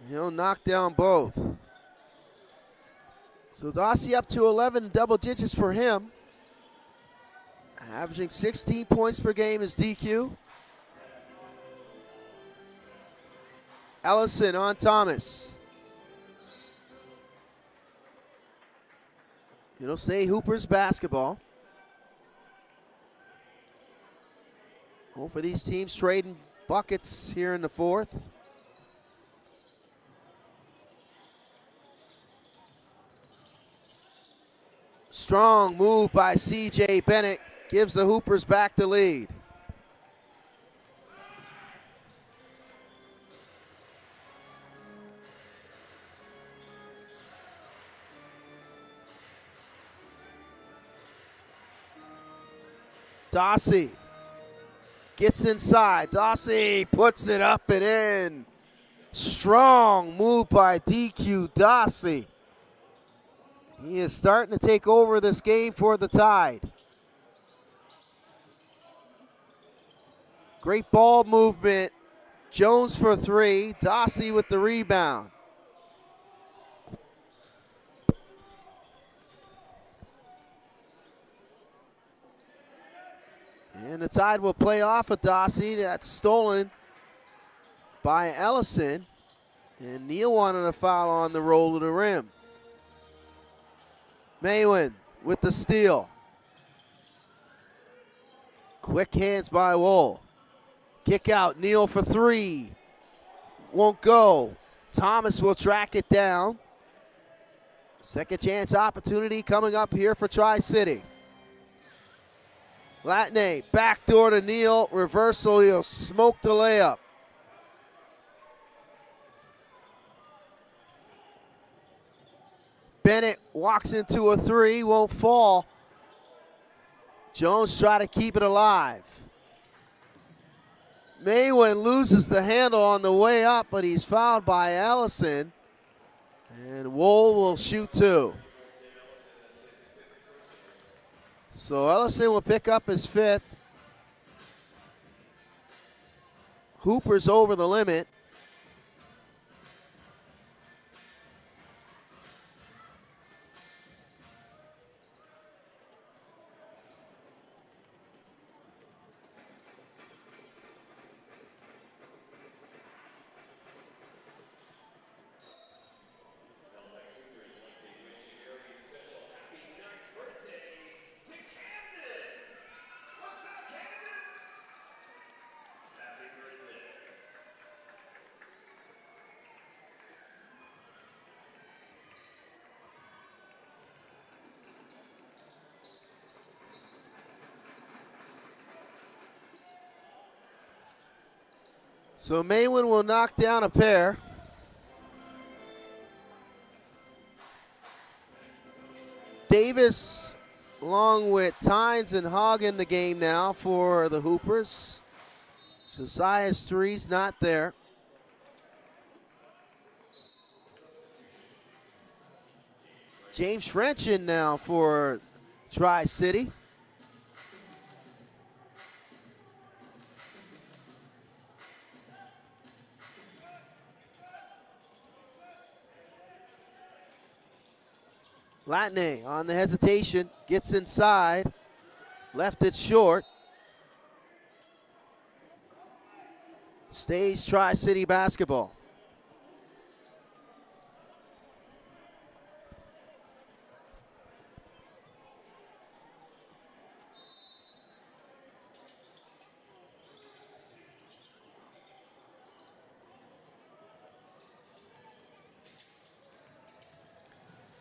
He'll knock down both. So Dossie up to 11 double digits for him. Averaging 16 points per game is DQ. Ellison on Thomas. It'll stay Hoopers basketball. Both of these teams trading buckets here in the 4th. Strong move by C.J. Bennett gives the Hoopers back the lead. Dossie gets inside. Dossie puts it up and in. Strong move by DQ Dossie. He is starting to take over this game for the Tide. Great ball movement. Jones for three. Dossie with the rebound. And the Tide will play off of Dossie. That's stolen by Ellison. And Neal wanted a foul on the roll to the rim. Maywin with the steal. Quick hands by Wool. Kick out, Neal for three. Won't go. Thomas will track it down. Second chance opportunity coming up here for Tri-City. Latney, backdoor to Neal, reversal, he'll smoke the layup. Bennett walks into a three, won't fall. Jones try to keep it alive. Maywin loses the handle on the way up, but he's fouled by Ellison. And Wool will shoot two. So Ellison will pick up his fifth. Hooper's over the limit. So Maywin will knock down a pair. Davis along with Tynes and Hogg in the game now for the Hoopers. Josiah's three's not there. James French in now for Tri-City. Latney on the hesitation, gets inside, left it short. Stays Tri-City basketball.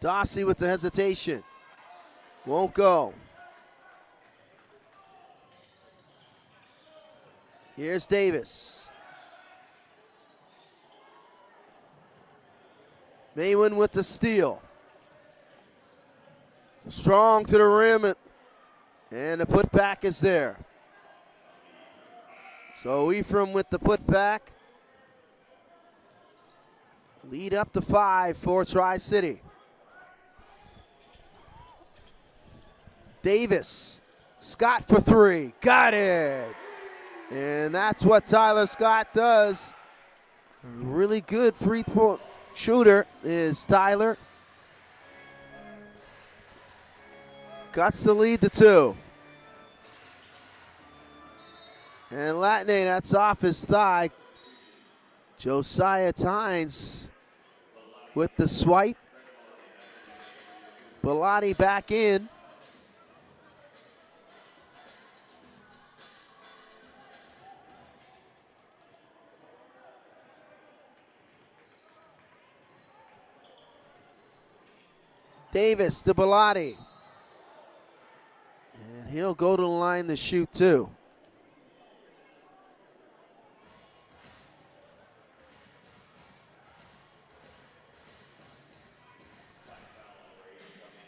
Dossie with the hesitation. Won't go. Here's Davis. Maywin with the steal. Strong to the rim, and the putback is there. So Ephraim with the putback. Lead up to 5 for Tri-City. Davis, Scott for three, got it. And that's what Tyler Scott does. Really good free throw shooter is Tyler. Cuts the lead to 2. And Latney, that's off his thigh. Josiah Tynes with the swipe. Bellotti back in. Davis to Bellotti. he'll go to the line to shoot 2.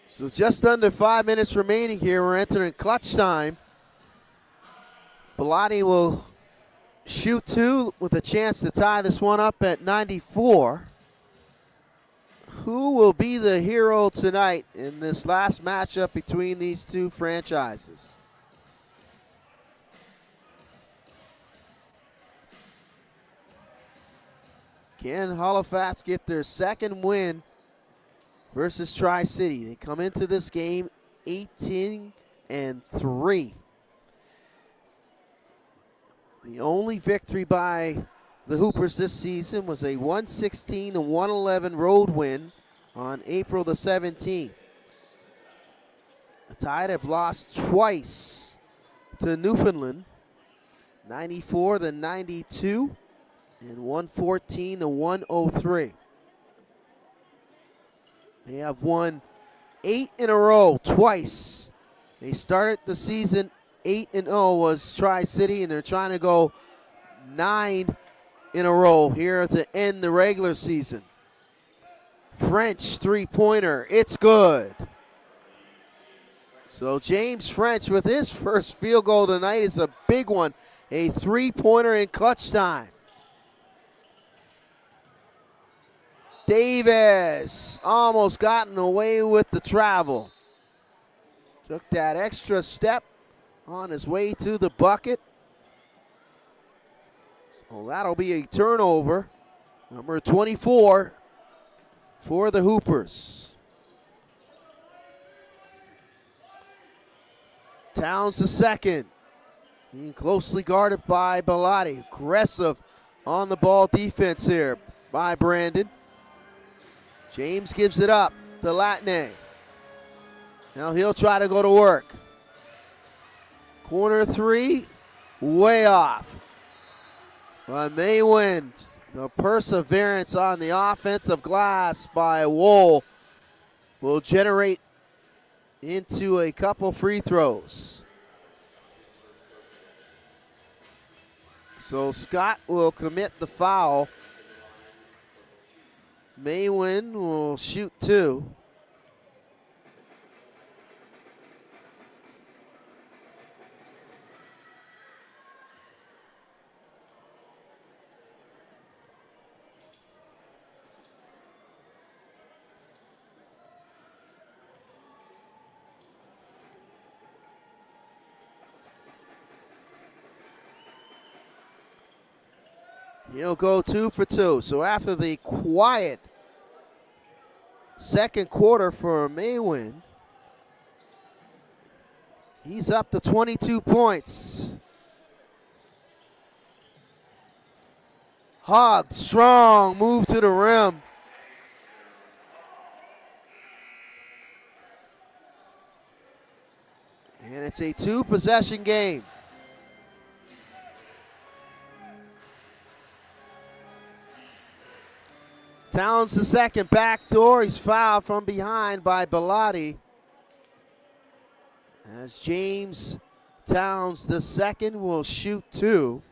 So just under 5 minutes remaining here. We're entering clutch time. Bellotti will shoot 2 with a chance to tie this one up at 94. Who will be the hero tonight in this last matchup between these two franchises? Can Halifax get their second win versus Tri-City? They come into this game 18-3. The only victory by the Hoopers this season was a 116-111 road win on April the 17th. The Tide have lost twice to Newfoundland, 94-92 and 114-103. They have won 8 in a row twice. They started the season 8-0 was Tri-City, and they're trying to go 9 in a row here to end the regular season. French three-pointer, it's good. So James French with his first field goal tonight is a big one. A three-pointer in clutch time. Davis almost gotten away with the travel. Took that extra step on his way to the bucket. So that'll be a turnover. Number 24 for the Hoopers. Towns the second. Being closely guarded by Bellotti. Aggressive on the ball defense here by Brandon. James gives it up to Latne. Now he'll try to go to work. Corner three, way off. But may win. The perseverance on the offensive glass by Wool will generate into a couple free throws. So Scott will commit the foul. Maywin will shoot 2. He'll go 2 for 2. So after the quiet second quarter for Maywin, he's up to 22 points. Hogg, strong move to the rim. And it's a 2-possession game. Towns the second, backdoor. He's fouled from behind by Bellotti. As James Towns the second will shoot 2.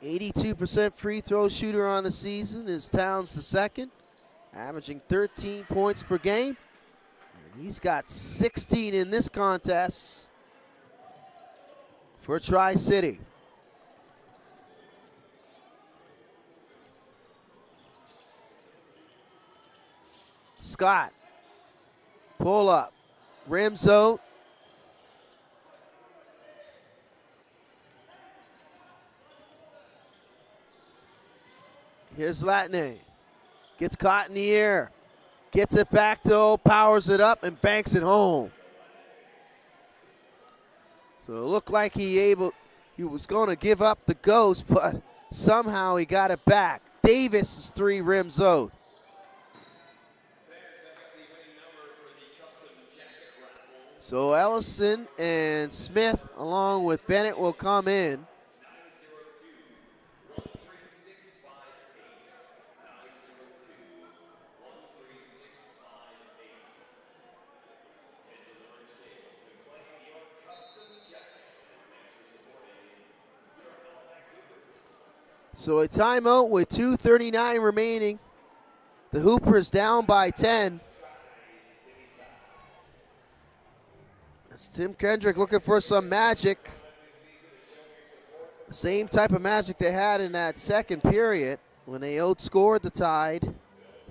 .82% free throw shooter on the season is Towns the second, averaging 13 points per game. And he's got 16 in this contest for Tri-City. Scott, pull up, rim zone. Here's Latne. Gets caught in the air. Gets it back to, powers it up, and banks it home. So it looked like he was going to give up the ghost, but somehow he got it back. Davis' 3 rims out. So Ellison and Smith along with Bennett will come in. So a timeout with 2:39 remaining. The Hoopers down by 10. It's Tim Kendrick looking for some magic. The same type of magic they had in that second period when they outscored the Tide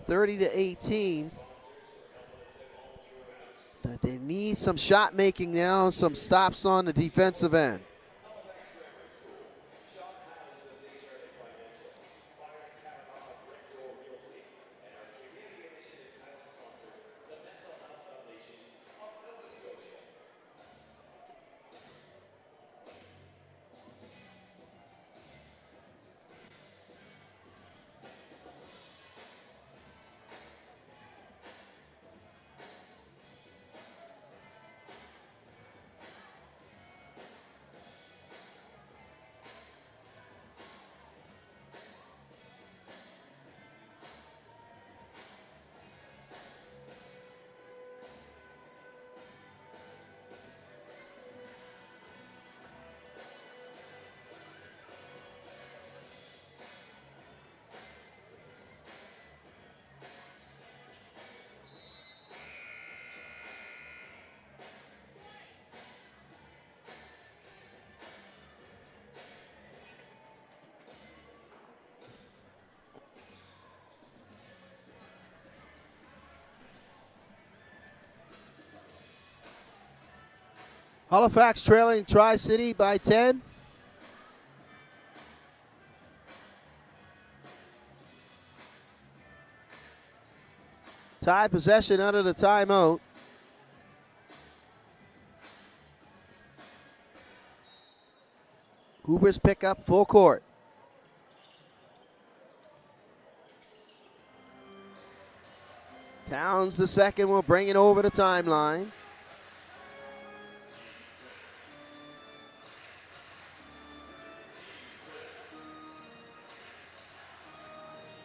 30-18. But they need some shot making now, some stops on the defensive end. Halifax trailing Tri-City by 10. Tied possession under the timeout. Hoopers pick up full court. Towns the second will bring it over the timeline.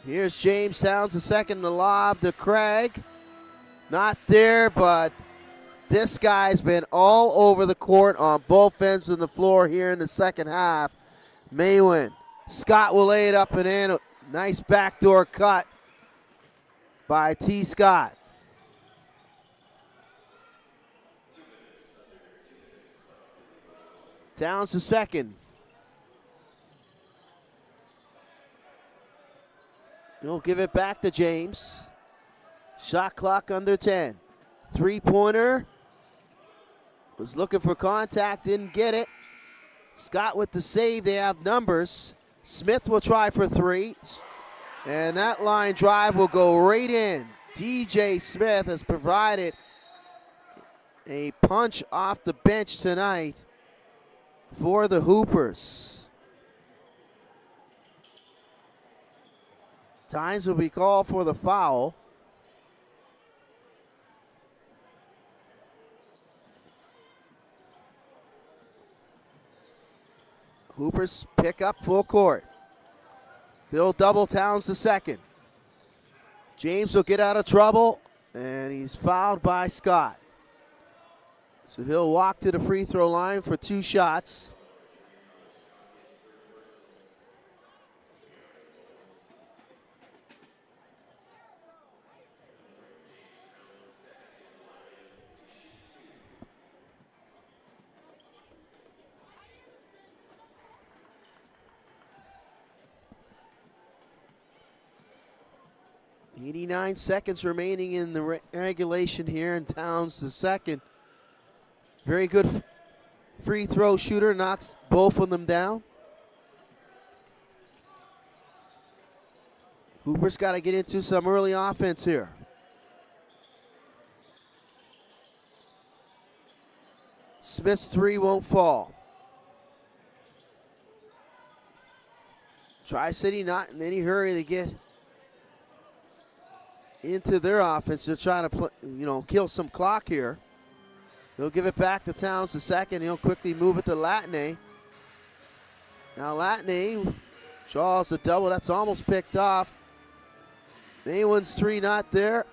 Here's James Towns the second, the lob to Craig. Not there, but this guy's been all over the court on both ends of the floor here in the second half. Maywin. Scott will lay it up and in. Nice backdoor cut by T. Scott. Towns the second. He'll give it back to James. Shot clock under 10. Three-pointer. Was looking for contact, didn't get it. Scott with the save, they have numbers. Smith will try for three. And that line drive will go right in. DJ Smith has provided a punch off the bench tonight for the Hoopers. Tynes will be called for the foul. Hoopers pick up full court. They'll double Towns the second. James will get out of trouble, and he's fouled by Scott. So he'll walk to the free throw line for two shots. .89 seconds remaining in the regulation here, and Towns the second. Very good free throw shooter, knocks both of them down. Hooper's got to get into some early offense here. Smith's three won't fall. Tri-City not in any hurry to get into their offense. They're trying to kill some clock here. He'll give it back to Towns the second. He'll quickly move it to Latney. Now Latney draws a double. That's almost picked off. Maywood's three not there.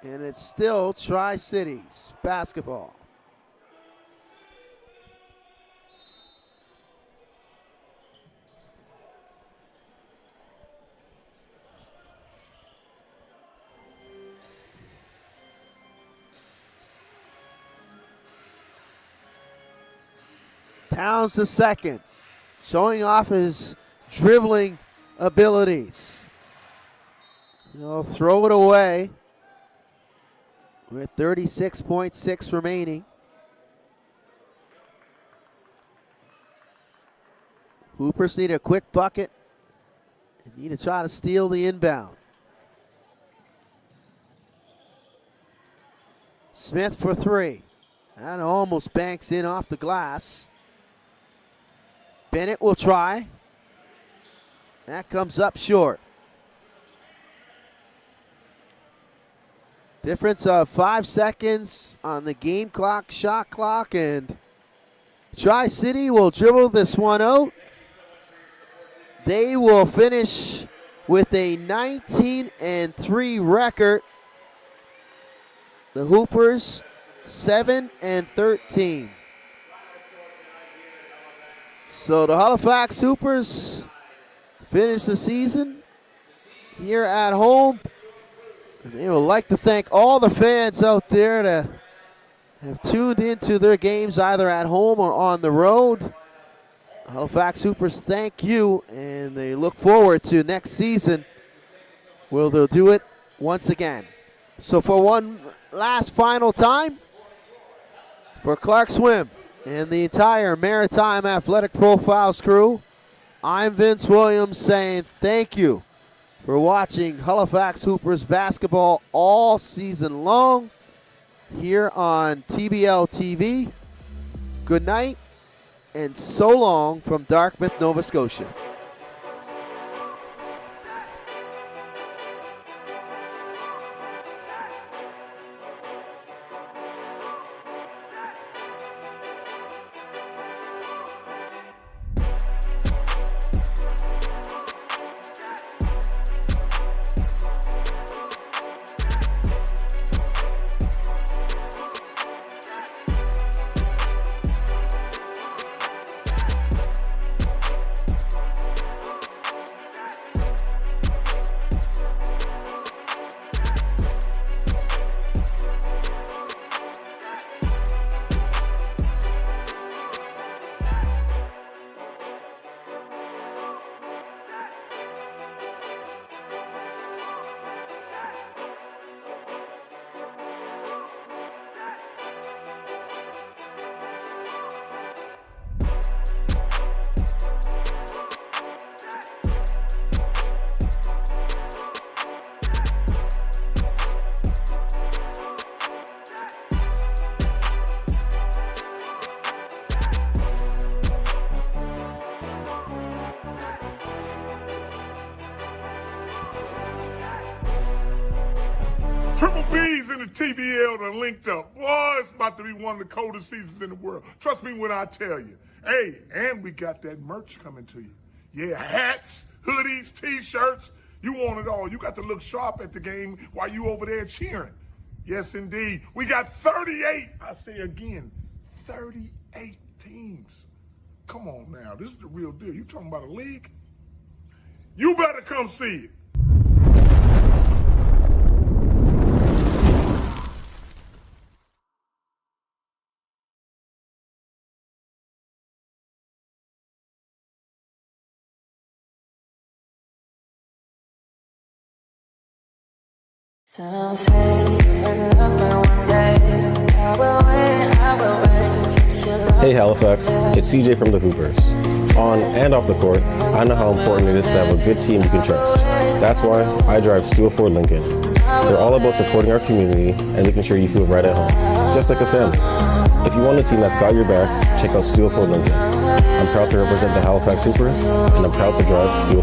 And it's still Tri-Cities basketball. Towns the second, showing off his dribbling abilities. He'll throw it away with 36.6 remaining. Hoopers need a quick bucket and need to try to steal the inbound. Smith for three. That almost banks in off the glass. Bennett will try. That comes up short. Difference of 5 seconds on the game clock, shot clock, and Tri-City will dribble this one out. They will finish with a 19-3 record. The Hoopers 7-13. So the Halifax Hoopers finish the season here at home. And they would like to thank all the fans out there that have tuned into their games either at home or on the road. Halifax Hoopers thank you, and they look forward to next season where they'll do it once again. So for one last final time, for Clark Swim and the entire Maritime Athletic Profiles crew, I'm Vince Williams saying thank you for watching Halifax Hoopers basketball all season long here on TBL TV. Good night and so long from Dartmouth, Nova Scotia. Triple B's in the TBL done linked up. Boy, it's about to be one of the coldest seasons in the world. Trust me when I tell you. Hey, and we got that merch coming to you. Yeah, hats, hoodies, T-shirts. You want it all. You got to look sharp at the game while you over there cheering. Yes, indeed. We got 38, I say again, 38 teams. Come on now. This is the real deal. You talking about a league? You better come see it. Some say you'll love me one day. I will wait to kiss your love. Hey Halifax, it's CJ from the Hoopers. On and off the court, I know how important it is to have a good team you can trust. That's why I drive Steel Ford Lincoln. They're all about supporting our community and making sure you feel right at home, just like a family. If you want a team that's got your back, check out Steel Ford Lincoln. I'm proud to represent the Halifax Hoopers, and I'm proud to drive Steel Ford.